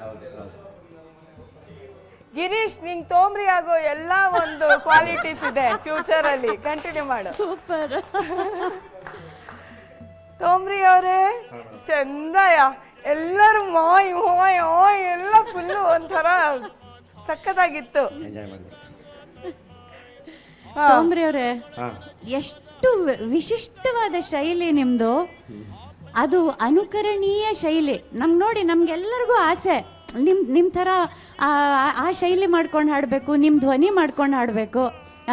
ಗಿರೀಶ್, ನಿಂಗ್ ತೋಮ್ರಿ ಆಗೋ ಎಲ್ಲ ಒಂದು ಕ್ವಾಲಿಟೀಸ್ ಇದೆ ಫ್ಯೂಚರ್ ಅಲ್ಲಿ. ಕಂಟಿನ್ಯೂ ಮಾಡು. ಸೂಪರ್. ತೋಮ್ರಿ ಅವರೇ ಚಂದಯ, ಎಲ್ಲರೂ ಮಾಯ್ ಮಾಯ್ ಮಾಯ್ ಎಲ್ಲ ಫುಲ್ಲು ಒಂಥರ ಸಖತ್ತಾಗಿತ್ತು. ತೋಮ್ರಿ ಅವ್ರೆ, ಎಷ್ಟು ವಿಶಿಷ್ಟವಾದ ಶೈಲಿ ನಿಮ್ದು. ಅದು ಅನುಕರಣೀಯ ಶೈಲಿ. ನೋಡಿ ನಮ್ಗೆಲ್ಲರಿಗೂ ಆಸೆ ನಿಮ್ಮ ಥರ ಆ ಶೈಲಿ ಮಾಡ್ಕೊಂಡು ಹಾಡಬೇಕು, ನಿಮ್ಮ ಧ್ವನಿ ಮಾಡ್ಕೊಂಡು ಹಾಡಬೇಕು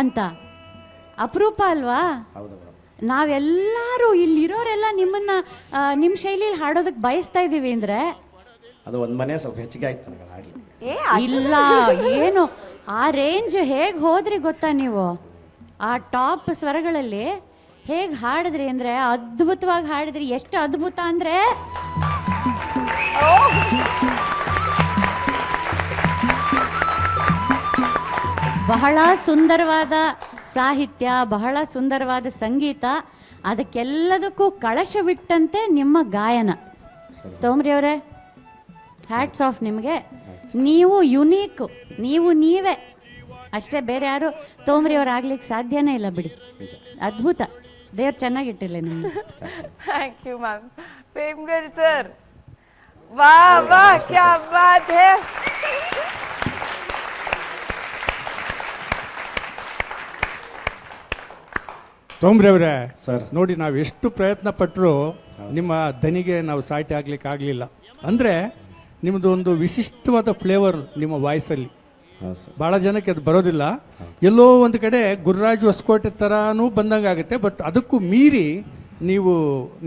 ಅಂತ. ಅಪರೂಪ ಅಲ್ವಾ? ನಾವೆಲ್ಲರೂ ಇಲ್ಲಿರೋರೆಲ್ಲ ನಿಮ್ಮನ್ನ ನಿಮ್ಮ ಶೈಲಿಲಿ ಹಾಡೋದಕ್ಕೆ ಬಯಸ್ತಾ ಇದ್ದೀವಿ ಅಂದರೆ ಅದು ಒಂದು ಮನೆ ಸ್ವಲ್ಪ ಹೆಚ್ಚಿಗೆ ಆಯ್ತು ನನಗೆ ಹಾಡಲಿ. ಇಲ್ಲ, ಏನು ಆ ರೇಂಜ್ ಹೇಗೆ ಹೋದ್ರಿ ಗೊತ್ತಾ ನೀವು? ಆ ಟಾಪ್ ಸ್ವರಗಳಲ್ಲಿ ಹೇಗೆ ಹಾಡಿದ್ರಿ ಅಂದರೆ ಅದ್ಭುತವಾಗಿ ಹಾಡಿದ್ರಿ. ಎಷ್ಟು ಅದ್ಭುತ ಅಂದರೆ ಬಹಳ ಸುಂದರವಾದ ಸಾಹಿತ್ಯ, ಬಹಳ ಸುಂದರವಾದ ಸಂಗೀತ, ಅದಕ್ಕೆಲ್ಲದಕ್ಕೂ ಕಳಶವಿಟ್ಟಂತೆ ನಿಮ್ಮ ಗಾಯನ. ತೋಮ್ರಿ ಅವರೇ, ಹ್ಯಾಟ್ಸ್ ಆಫ್ ನಿಮಗೆ. ನೀವು ಯುನೀಕ್, ನೀವೇ ಅಷ್ಟೇ, ಬೇರೆ ಯಾರು ತೋಮ್ರಿ ಅವ್ರು ಆಗ್ಲಿಕ್ಕೆ ಸಾಧ್ಯನೇ ಇಲ್ಲ ಬಿಡಿ. ಅದ್ಭುತ, ದೇವ್ರು ಚೆನ್ನಾಗಿಟ್ಟಿಲ್ಲ ನಿಮ್ಗೆ. Thank you ma'am. ಪ್ರೇಮ್ಗರ್ ಸರ್, ವಾ ವಾ, ಕ್ಯಾ ಬಾತ್ ಹೈ. ತೋಮ್ರಿ ಅವರೇ ಸರ್, ನೋಡಿ ನಾವು ಎಷ್ಟು ಪ್ರಯತ್ನ ಪಟ್ಟರು ನಿಮ್ಮ ದನಿಗೆ ನಾವು ಸಾಟಿ ಆಗ್ಲಿಕ್ಕೆ ಆಗಲಿಲ್ಲ. ಅಂದರೆ ನಿಮ್ಮದು ಒಂದು ವಿಶಿಷ್ಟವಾದ ಫ್ಲೇವರ್ ನಿಮ್ಮ ವಾಯ್ಸಲ್ಲಿ. ಭಾಳ ಜನಕ್ಕೆ ಅದು ಬರೋದಿಲ್ಲ. ಎಲ್ಲೋ ಒಂದು ಕಡೆ ಗುರುರಾಜ್ ಹೊಸಕೋಟೆ ಥರನೂ ಬಂದಂಗೆ ಆಗುತ್ತೆ. ಬಟ್ ಅದಕ್ಕೂ ಮೀರಿ ನೀವು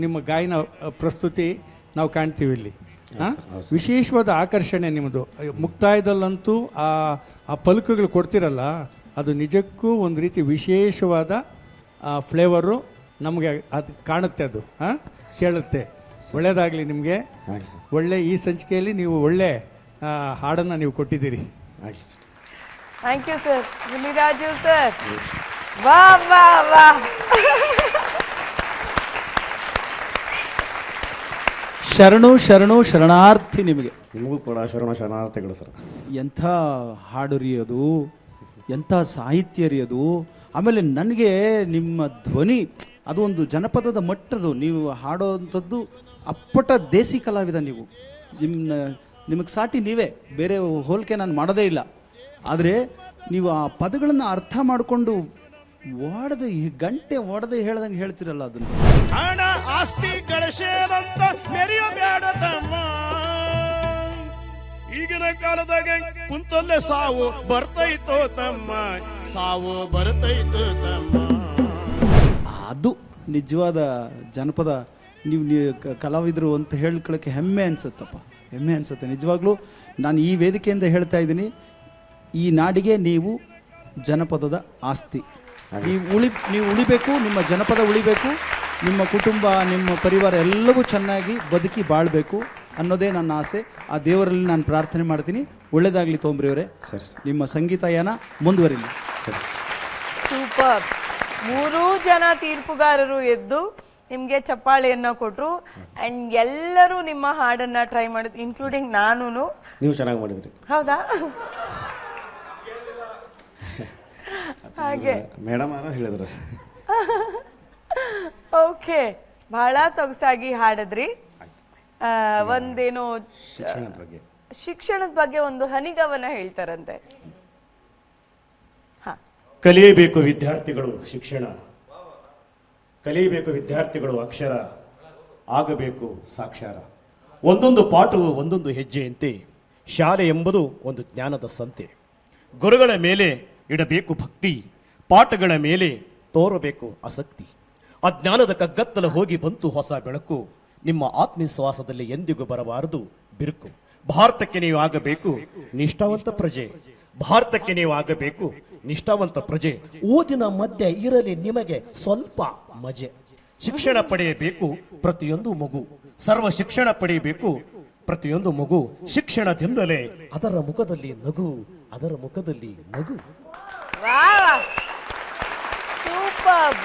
ನಿಮ್ಮ ಗಾಯನ ಪ್ರಸ್ತುತಿ ನಾವು ಕಾಣ್ತೀವಿ ಇಲ್ಲಿ. ವಿಶೇಷವಾದ ಆಕರ್ಷಣೆ ನಿಮ್ಮದು. ಮುಕ್ತಾಯದಲ್ಲಂತೂ ಆ ಪಲಕಗಳು ಕೊಡ್ತಿರಲ್ಲ, ಅದು ನಿಜಕ್ಕೂ ಒಂದು ರೀತಿ ವಿಶೇಷವಾದ ಫ್ಲೇವರು ನಮಗೆ ಅದು ಕಾಣುತ್ತೆ, ಅದು ಕೇಳುತ್ತೆ. ಒಳ್ಳೆಯದಾಗಲಿ ನಿಮಗೆ. ಒಳ್ಳೆ ಈ ಸಂಚಿಕೆಯಲ್ಲಿ ನೀವು ಒಳ್ಳೆ ಹಾಡನ್ನು ನೀವು ಕೊಟ್ಟಿದ್ದೀರಿ. Thank you sir. Muniraju sir, ವಾ ವಾ ವಾ. ಶರಣು ಶರಣು ಶರಣಾರ್ಥಿ ನಿಮಗೆ. ನಿಮಗೂ ಕೂಡ ಶರಣಾರ್ಥಿಗಳು ಸರ್. ಎಂಥ ಹಾಡು ರೀ ಅದು, ಎಂಥ ಸಾಹಿತ್ಯ ರೀ ಅದು. ಆಮೇಲೆ ನನಗೆ ನಿಮ್ಮ ಧ್ವನಿ ಅದು ಒಂದು ಜನಪದದ ಮಟ್ಟದು. ನೀವು ಹಾಡೋವಂಥದ್ದು ಅಪ್ಪಟ ದೇಸಿ ಕಲಾವಿದ ನೀವು. ನಿಮಗೆ ಸಾಟಿ ನೀವೇ, ಬೇರೆ ಹೋಲಿಕೆ ನಾನು ಮಾಡೋದೇ ಇಲ್ಲ. ಆದರೆ ನೀವು ಆ ಪದಗಳನ್ನು ಅರ್ಥ ಮಾಡಿಕೊಂಡು ಒಡೆದು ಗಂಟೆ ಒಡೆದು ಹೇಳ್ದಂಗೆ ಹೇಳ್ತಿರಲ್ಲ ಅದನ್ನು. ಹಣ ಆಸ್ತಿ ಗಳಿಸೇವಂತ ಮೆರೆಯಬೇಡ ತಮ್ಮ, ಈಗಿನ ಕಾಲದಾಗ ಕುಂತಲ್ಲೇ ಸಾವು ಬರ್ತೈತೋ ತಮ್ಮ, ಸಾವು ಬರ್ತೈತೋ ತಮ್ಮ. ಅದು ನಿಜವಾದ ಜನಪದ. ನೀವು ಕಲಾವಿದರು ಅಂತ ಹೇಳ್ಕೊಳ್ಳೋಕ್ಕೆ ಹೆಮ್ಮೆ ಅನ್ಸುತ್ತಪ್ಪ, ಹೆಮ್ಮೆ ಅನ್ಸುತ್ತೆ ನಿಜವಾಗ್ಲೂ. ನಾನು ಈ ವೇದಿಕೆಯಿಂದ ಹೇಳ್ತಾ ಇದ್ದೀನಿ, ಈ ನಾಡಿಗೆ ನೀವು ಜನಪದದ ಆಸ್ತಿ. ನೀವು ಉಳಿಬೇಕು, ನಿಮ್ಮ ಜನಪದ ಉಳಿಬೇಕು, ನಿಮ್ಮ ಕುಟುಂಬ ನಿಮ್ಮ ಪರಿವಾರ ಎಲ್ಲವೂ ಚೆನ್ನಾಗಿ ಬದುಕಿ ಬಾಳಬೇಕು ಅನ್ನೋದೇ ನನ್ನ ಆಸೆ. ಆ ದೇವರಲ್ಲಿ ನಾನು ಪ್ರಾರ್ಥನೆ ಮಾಡ್ತೀನಿ. ಒಳ್ಳೆಯದಾಗಲಿ ತೋಮ್ರಿ ಅವರೇ. ಸರ್, ನಿಮ್ಮ ಸಂಗೀತ ಯಾನ ಮುಂದುವರಿಲಿ. ಸರಿ, ಸೂಪರ್. 3 ಜನ ತೀರ್ಪುಗಾರರು ಎದ್ದು ನಿಮಗೆ ಚಪ್ಪಾಳೆಯನ್ನು ಕೊಟ್ಟರು. ಆ್ಯಂಡ್ ಎಲ್ಲರೂ ನಿಮ್ಮ ಹಾಡನ್ನು ಟ್ರೈ ಮಾಡಿದ್ರು, ಇನ್ಕ್ಲೂಡಿಂಗ್ ನಾನು. ನೀವು ಚೆನ್ನಾಗಿ ಮಾಡಿದ್ರಿ. ಹೌದಾ? ಹಾಗೆ ಮೇಡಮ್ ಯಾರೋ ಹೇಳಿದ್ರು. ಓಕೆ, ಬಹಳ ಸೊಗಸಾಗಿ ಹಾಡಿದ್ರಿ. ಒಂದೇನು ಶಿಕ್ಷಣದ ಬಗ್ಗೆ ಒಂದು ಹನಿಗವನ ಹೇಳ್ತಾರಂತೆ. ಕಲಿಯಬೇಕು ವಿದ್ಯಾರ್ಥಿಗಳು ಶಿಕ್ಷಣ, ಕಲಿಯಬೇಕು ವಿದ್ಯಾರ್ಥಿಗಳು ಅಕ್ಷರ, ಆಗಬೇಕು ಸಾಕ್ಷರ. ಒಂದೊಂದು ಪಾಠವು ಒಂದೊಂದು ಹೆಜ್ಜೆಯಂತೆ, ಶಾಲೆ ಎಂಬುದು ಒಂದು ಜ್ಞಾನದ ಸಂತೆ. ಗುರುಗಳ ಮೇಲೆ ಇಡಬೇಕು ಭಕ್ತಿ, ಪಾಠಗಳ ಮೇಲೆ ತೋರಬೇಕು ಆಸಕ್ತಿ. ಅಜ್ಞಾನದ ಕಗ್ಗತ್ತಲ ಹೋಗಿ ಬಂತು ಹೊಸ ಬೆಳಕು, ನಿಮ್ಮ ಆತ್ಮವಿಶ್ವಾಸದಲ್ಲಿ ಎಂದಿಗೂ ಬರಬಾರದು ಬಿರುಕು. ಭಾರತಕ್ಕೆ ನೀವು ಆಗಬೇಕು ನಿಷ್ಠಾವಂತ ಪ್ರಜೆ, ಭಾರತಕ್ಕೆ ನೀವು ಆಗಬೇಕು ನಿಷ್ಠಾವಂತ ಪ್ರಜೆ. ಓದಿನ ಮಧ್ಯೆ ಇರಲಿ ನಿಮಗೆ ಸ್ವಲ್ಪ ಮಜೆ. ಶಿಕ್ಷಣ ಪಡೆಯಬೇಕು ಪ್ರತಿಯೊಂದು ಮಗು, ಸರ್ವ ಶಿಕ್ಷಣ ಪಡೆಯಬೇಕು ಪ್ರತಿಯೊಂದು ಮಗು. ಶಿಕ್ಷಣದಿಂದಲೇ ಅದರ ಮುಖದಲ್ಲಿ ನಗು, ಅದರ ಮುಖದಲ್ಲಿ ನಗು. ಸೂಪರ್.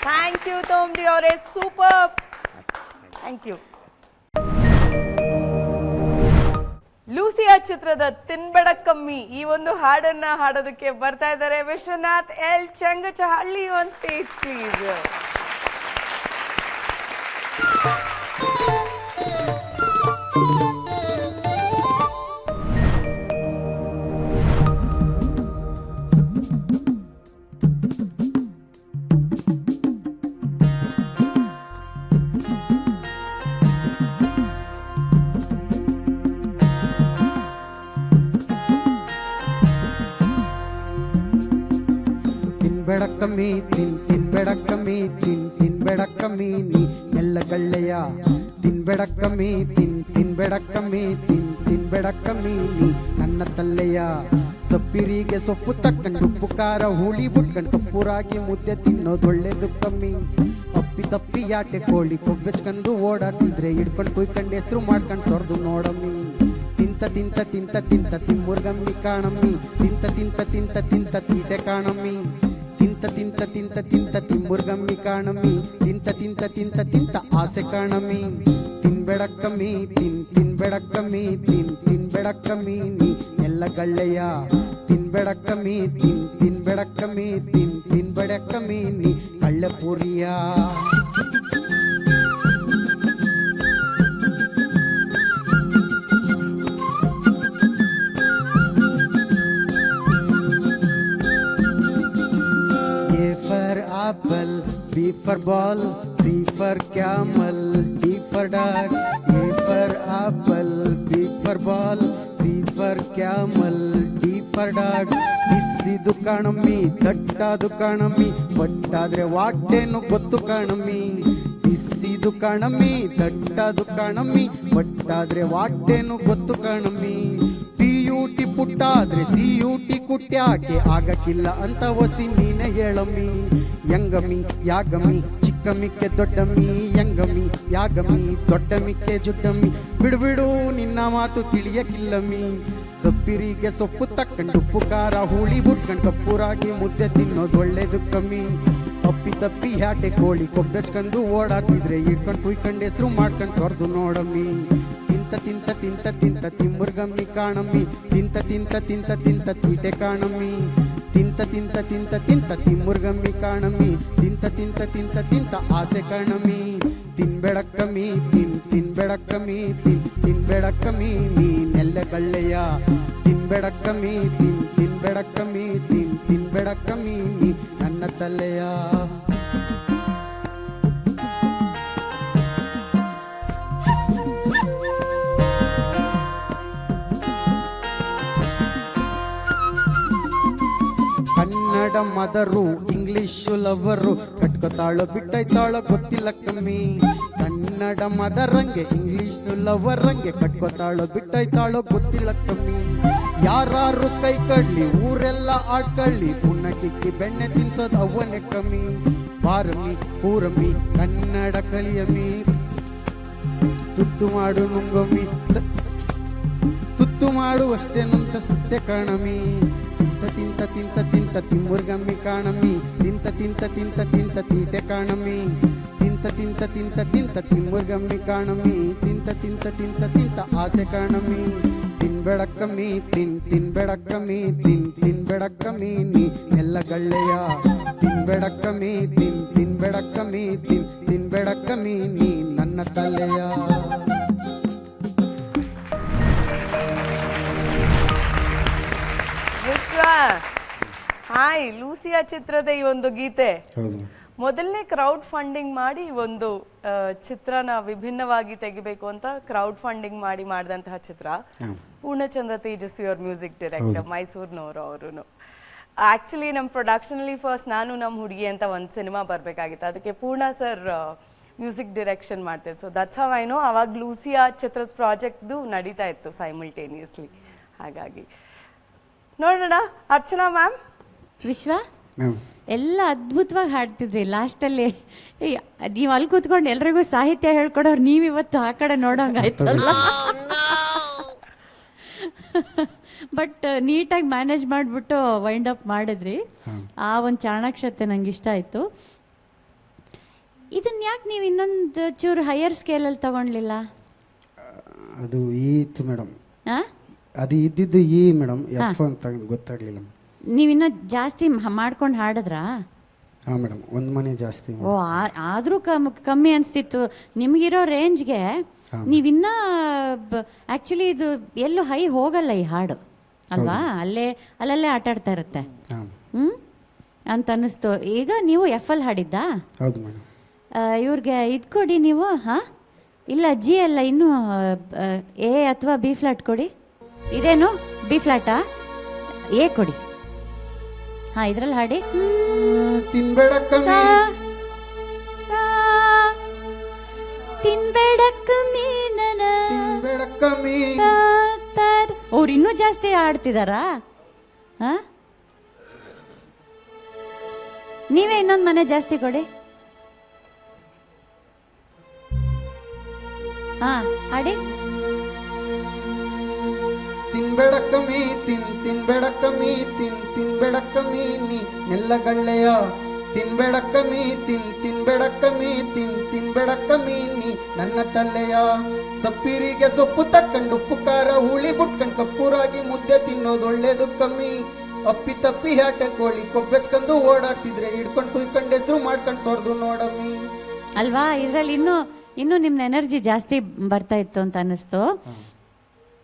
ಥ್ಯಾಂಕ್ ಯು ತೋಮ್ರಿ ಅವರೇ, ಸೂಪರ್. Thank you. ಲೂಸಿಯಾ ಚಿತ್ರದ ತಿನ್ಬೇಡ ಕಮ್ಮಿ ಈ ಒಂದು ಹಾಡನ್ನ ಹಾಡೋದಕ್ಕೆ ಬರ್ತಾ ಇದ್ದಾರೆ Vishwanath L Changachahalli. On stage please. ತಿನ್ಬೇಡ ಕಮ್ಮಿ ತಿನ್ಬೇಡ ಕಮ್ಮಿ ತಿನ್ಬೇಡ ಕಮ್ಮಿ ನೀ ನೆಲ್ಲಗಳ್ಳೆಯ ತಿನ್ಬೇಡ ಕಮ್ಮಿ ತಿನ್ಬೇಡ ಕಮ್ಮಿ ತಿನ್ಬೇಡ ಕಮ್ಮಿ ನೀ ನನ್ನ ತಲ್ಲೆಯ ಸೊಪ್ಪಿರಿಗೆ ಸೊಪ್ಪು ತಕ್ಕಂಡು ಉಪ್ಪು ಖಾರ ಹುಳಿ ಬುಟ್ಕಂಡು ಕಪ್ಪುರಾಗಿ ಮುದ್ದೆ ತಿನ್ನೋದೊಳ್ಳೆದು ಕಮ್ಮಿ ಅಪ್ಪಿ ತಪ್ಪಿ ಯಾಟೆ ಕೋಳಿ ಕೊಬ್ಬೆಚ್ಕಂಡು ಓಡಾಡ್ತಿದ್ರೆ ಹಿಡ್ಕೊಂಡು ಕುಯ್ಕಂಡು ಹೆಸರು ಮಾಡ್ಕೊಂಡು ಸೊರ್ದು ನೋಡಮ್ಮಿ ತಿಂತ ತಿಂತ ತಿಂತ ತಿಂತ ತಿಮ್ಮುರ್ಗಮ್ಮಿ ಕಾಣಮ್ಮಿ ತಿಂತ ತಿಂತ ತಿಂತ ತಿಂತ ತೀಟೆ ಕಾಣಮ್ಮಿ ತಿಂತ ತಿಂತ ತಿಂತ ತಿಂತ ತಿಮ್ಮುರ್ಗಮ್ಮಿ ಕಾಣಮ್ಮಿ ತಿಂತ ತಿಂತ ತಿಂತ ತಿಂತ ಆಸೆ ಕಾಣಮ್ಮಿ ತಿನ್ಬೇಡ ಕಮ್ಮಿ ತಿನ್ಬೇಡ ಕಮ್ಮಿ ತಿನ್ಬೇಡ ಕಮ್ಮಿ ನೀ ಎಲ್ಲ ಗಳ್ಳೆಯ ತಿನ್ಬೇಡ ಕಮ್ಮಿ ತಿನ್ಬೇಡ ಕಮ್ಮಿ ತಿನ್ಬೇಡ ಕಮ್ಮಿ ನೀ ಕಳ್ಳೆ ಪೂರಿಯ apple, B for ball, C for camel, D for dog. A for apple, B for ball, C for camel, D for dog. ಇಸಿದು ಕಾಣಮ್ಮಿ ದಟ್ಟದು ಕಾಣಮ್ಮಿ ಬಟ್ಟಾದ್ರೆ ವಾಟೇನು ಗೊತ್ತು ಕಾಣಮ್ಮಿ ಇಸಿದು ಕಾಣಮ್ಮಿ ದಟ್ಟದು ಕಾಣಮ್ಮಿ ಬಟ್ಟಾದ್ರೆ ವಾಟೇನು ಗೊತ್ತು ಕಾಣಮ್ಮಿ ಪಿಯುಟಿ ಪುಟ್ಟಾದ್ರೆ ಸಿಯುಟಿ ಕುಟ್ಟ್ಯಾಕೆ ಆಗಕ್ಕಿಲ್ಲ ಅಂತ ಒಸಿ ನೀನೆ ಹೇಳಮ್ಮಿ ಯಂಗಮ್ಮಿ ಯಾಗಮ್ಮಿ ಚಿಕ್ಕಮ್ಮಿಕ್ಕೆ ದೊಡ್ಡಮ್ಮಿ ಯಂಗಮ್ಮಿ ಯಾಗಮ್ಮಿ ದೊಡ್ಡಮ್ಮಿಕ್ಕೆ ಜುಡ್ಡಮ್ಮಿ ಬಿಡು ನಿನ್ನ ಮಾತು ತಿಳಿಯಕ್ಕಿಲ್ಲಮ್ಮಿ ಸೊಪ್ಪಿರಿಗೆ ಸೊಪ್ಪು ತಕ್ಕಂಡು ಉಪ್ಪು ಖಾರ ಹುಳಿ ಬುಟ್ಕಂಡು ಕಪ್ಪುರಾಗಿ ಮುದ್ದೆ ತಿನ್ನೋದು ಒಳ್ಳೇದು ಕಮ್ಮಿ ಅಪ್ಪಿ ತಪ್ಪಿ ಹ್ಯಾಟೆ ಕೋಳಿ ಕೊಬ್ಬೆಚ್ಕಂಡು ಓಡಾಡ್ತಿದ್ರೆ ಇಟ್ಕೊಂಡು ಕುಯ್ಕಂಡು ಹೆಸರು ಮಾಡ್ಕೊಂಡು ಸೊರ್ದು ನೋಡಮ್ಮಿ ತಿಂತ ತಿಂತ ತಿಂತ ತಿಂತ ತಿಮ್ಮುರ್ಗಮ್ಮಿ ಕಾಣಮ್ಮಿ ತಿಂತ ತಿಂತ ತಿಂತ ತಿಂತ ತೀಟೆ ಕಾಣಮ್ಮಿ ತಿಂತ ತಿಂತ ತಿಂತ ತಿಂತ ತಿಮ್ಮುರ್ಗಮ್ಮಿ ಕಾಣಮ್ಮಿ ತಿಂತ ತಿಂತ ತಿಂತ ತಿಂತ ಆಸೆ ಕಾಣಮ್ಮಿ ತಿನ್ಬೇಡ ಕಮ್ಮಿ ತಿನ್ಬೇಡ ಕಮ್ಮಿ ತಿನ್ಬೇಡ ಕಮ್ಮಿ ನೀ ನೆಲ್ಲಗಳ್ಳೆಯ ತಿನ್ಬೇಡ ಕಮ್ಮಿ ತಿನ್ಬೇಡ ಕಮ್ಮಿ ತಿನ್ಬೇಡ ಕಮ್ಮಿ ನೀ ನನ್ನ ತಲೆಯ ಕನ್ನಡ ಮದರು ಇಂಗ್ಲಿಷು ಲವರು ಕಟ್ಕೋತಾಳೋ ಬಿಟ್ಟೈತಾಳೋ ಗೊತ್ತಿಲ್ಲ ಕಮ್ಮಿ ಕನ್ನಡ ಮದರಂಗೆ ಇಂಗ್ಲಿಷು ಲವರಂಗೆ ಕಟ್ಕೋತಾಳೋ ಬಿಟ್ಟೈತಾಳೋ ಗೊತ್ತಿಲ್ಲ ಕಮ್ಮಿ ಯಾರು ಕೈ ಕಡ್ಲಿ ಊರೆಲ್ಲ ಆಡ್ಕಳ್ಳಿ ಪುಣ್ಯ ಕಿಕ್ಕಿ ಬೆಣ್ಣೆ ತಿನ್ಸೋದು ಅವನೇ ಕಮ್ಮಿ ಬಾರಮ್ಮಿ ಕೂರಮ್ಮಿ ಕನ್ನಡ ಕಲಿಯಮ್ಮಿ ತುತ್ತು ಮಾಡು ನುಂಗಮ್ಮಿ ತುತ್ತು ಮಾಡು ಅಷ್ಟೇನಂತ ಸತ್ಯ ಕಾಣಮ್ಮಿ ತಿಂತ ತಿಂತ ತಿಂತ ತಿಮ್ಮುರ್ಗಮ್ಮಿ ಕಾಣಮ್ಮಿ ತಿಂತ ತಿಂತ ತಿಂತ ತಿಂತ ತೀಟೆ ಕಾಣಮ್ಮಿ ತಿಂತ ತಿಂತ ತಿಂತ ತಿಂತ ತಿಮ್ಮುರ್ಗಮ್ಮಿ ಕಾಣಮ್ಮಿ ತಿಂತ ತಿಂತ ತಿಂತ ತಿಂತ ಆಸೆ ಕಾಣಮ್ಮಿ ತಿನ್ಬೇಡ ಕಮ್ಮಿ ತಿನ್ಬೇಡ ಕಮ್ಮಿ ತಿನ್ಬೇಡ ಕಮ್ಮಿ ನೀ ಎಲ್ಲ ಗಳ್ಳೆಯ ತಿನ್ಬೇಡ ಕಮ್ಮಿ ತಿನ್ಬೇಡ ಕಮ್ಮಿ ತಿನ್ಬೇಡ ಕಮ್ಮಿ ನೀ ನನ್ನ ತಲೆಯ ವಿಶ್ವ ಹಾಯ್ ಲೂಸಿಯಾ ಚಿತ್ರದ ಈ ಒಂದು ಗೀತೆ ಮೊದಲನೇ ಕ್ರೌಡ್ ಫಂಡಿಂಗ್ ಮಾಡಿ ಒಂದು ಚಿತ್ರನ ವಿಭಿನ್ನವಾಗಿ ತೆಗಿಬೇಕು ಅಂತ ಕ್ರೌಡ್ ಫಂಡಿಂಗ್ ಮಾಡಿ ಮಾಡಿದಂತಹ ಚಿತ್ರ ಪೂರ್ಣಚಂದ್ರ ತೇಜಸ್ವಿ ಅವ್ರ ಮ್ಯೂಸಿಕ್ ಡೈರೆಕ್ಟರ್ ಮೈಸೂರಿನವರು ಅವರು ಆಕ್ಚುಲಿ ನಮ್ಮ ಪ್ರೊಡಕ್ಷನಲ್ಲಿ ಫಸ್ಟ್ ನಾನು ನಮ್ಮ ಹುಡುಗಿ ಅಂತ ಒಂದು ಸಿನಿಮಾ ಬರಬೇಕಾಗಿತ್ತು ಅದಕ್ಕೆ ಪೂರ್ಣ ಸರ್ ಮ್ಯೂಸಿಕ್ ಡೈರೆಕ್ಷನ್ ಮಾಡ್ತಿದ್ರು so that's how I know ಅವಾಗ ಲೂಸಿಯಾ ಚಿತ್ರದ ಪ್ರಾಜೆಕ್ಟ್ದು ನಡೀತಾ ಇತ್ತು ಸೈಮಲ್ಟೇನಿಯಸ್ಲಿ ಹಾಗಾಗಿ ನೋಡೋಣ ಅರ್ಚನಾ ಮ್ಯಾಮ್ ವಿಶ್ವ ಎಲ್ಲ ಅದ್ಭುತವಾಗಿ ಹಾಡ್ತಿದ್ರಿ ಲಾಸ್ಟಲ್ಲಿ ನೀವು ಅಲ್ಲಿ ಕೂತ್ಕೊಂಡು ಎಲ್ರಿಗೂ ಸಾಹಿತ್ಯ ಹೇಳ್ಕೊಡೋರು ನೀವಿವತ್ತು ಆ ಕಡೆ ನೋಡೋಂಗಾಯ್ತಲ್ಲ ಬಟ್ ನೀಟಾಗಿ ಮ್ಯಾನೇಜ್ ಮಾಡಿಬಿಟ್ಟು ವೈಂಡ್ ಅಪ್ ಮಾಡಿದ್ರಿ ಆ ಒಂದು ಚಾಣಾಕ್ಷತೆ ನಂಗೆ ಇಷ್ಟ ಆಯಿತು ಇದನ್ನ ಯಾಕೆ ನೀವು ಇನ್ನೊಂದು ಚೂರು ಹೈಯರ್ ಸ್ಕೇಲಲ್ಲಿ ತಗೊಳ್ಲಿಲ್ಲ ಅದು ಇತ್ತು ಮೇಡಮ್ ಹಾಂ ಅದು ಇದ್ದಿದ್ದು ಈ ಮೇಡಮ್ ಎಫ್ ಅಂತ ಗೊತ್ತಾಗ್ಲಿಲ್ಲ ನೀವಿನ್ನೂ ಜಾಸ್ತಿ ಮಾಡ್ಕೊಂಡು ಹಾಡಿದ್ರಾ ಹಾಂ ಮೇಡಮ್ ಒಂದು ಮನೆ ಜಾಸ್ತಿ ಓ ಆದರೂ ಕಮ್ಮಿ ಅನಿಸ್ತಿತ್ತು ನಿಮಗಿರೋ ರೇಂಜ್ಗೆ ನೀವಿನ್ನ ಆ್ಯಕ್ಚುಲಿ ಇದು ಎಲ್ಲೂ ಹೈ ಹೋಗಲ್ಲ ಈ ಹಾಡು ಅಲ್ವಾ ಅಲ್ಲಲ್ಲೇ ಆಟ ಆಡ್ತಾ ಇರುತ್ತೆ ಅಂತ ಅನ್ನಿಸ್ತು ಈಗ ನೀವು ಎಫ್ ಅಲ್ಲಿ ಹಾಡಿದ್ದಾ ಹೌದು ಮೇಡಮ್ ಇವ್ರಿಗೆ ಇದು ಕೊಡಿ ನೀವು ಹಾಂ ಇಲ್ಲ ಜಿ ಅಲ್ಲ ಇನ್ನೂ ಎ ಅಥವಾ ಬಿ ಫ್ಲಾಟ್ ಕೊಡಿ ಇದೇನು ಬಿ ಫ್ಲಾಟಾ ಎ ಕೊಡಿ ಹಾ ಇದ್ರಲ್ಲಿ ಹಾಡಿ. ತಿನ್ಬೇಡ ಸಾ ಕಮ್ಮಿ ಸಾ ತಿನ್ಬೇಡ ಕಮ್ಮಿ ನನ ತಿನ್ಬೇಡ ಕಮ್ಮಿ ಅವ್ರು ಇನ್ನೂ ಜಾಸ್ತಿ ಆಡ್ತಿದಾರಾ? ಹಾ ನೀವೇ ಇನ್ನೊಂದು ಮನೆ ಜಾಸ್ತಿ ಕೊಡಿ. ಹಾ ಹಾಡಿ. ತಿನ್ಬೇಡ ಕಮ್ಮಿ ತಿನ್ಬೇಡ ಕಮ್ಮಿ ತಿನ್ಬೇಡ ಕಮ್ಮಿ ನೀ ನೆಲ್ಲಗಳ್ಳೆಯ ತಿನ್ಬೇಡ ಕಮ್ಮಿ ತಿನ್ಬೇಡ ಕಮ್ಮಿ ತಿನ್ಬೇಡ ಕಮ್ಮಿ ನೀ ನನ್ನ ತಲ್ಲೆಯ ಸಪ್ಪಿರಿಗೆ ಸೊಪ್ಪು ತಕ್ಕಂಡು ಉಪ್ಪು ಖಾರ ಹುಳಿ ಬುಟ್ಕಂಡ್ ಕಪ್ಪೂರಾಗಿ ಮುದ್ದೆ ತಿನ್ನೋದು ಒಳ್ಳೇದು ಕಮ್ಮಿ. ಅಪ್ಪಿ ತಪ್ಪಿ ಹ್ಯಾಟೆ ಕೋಳಿ ಕೊಬ್ಬೆಚ್ಕಂದು ಓಡಾಡ್ತಿದ್ರೆ ಹಿಡ್ಕೊಂಡು ಕುಯ್ಕೊಂಡು ಹೆಸರು ಮಾಡ್ಕೊಂಡು ಸೊರ್ದು ನೋಡಮ್ಮಿ. ಅಲ್ವಾ, ಇದ್ರಲ್ಲಿ ಇನ್ನೂ ನಿಮ್ಮ ಎನರ್ಜಿ ಜಾಸ್ತಿ ಬರ್ತಾ ಇತ್ತು ಅಂತ ಅನ್ನಿಸ್ತು.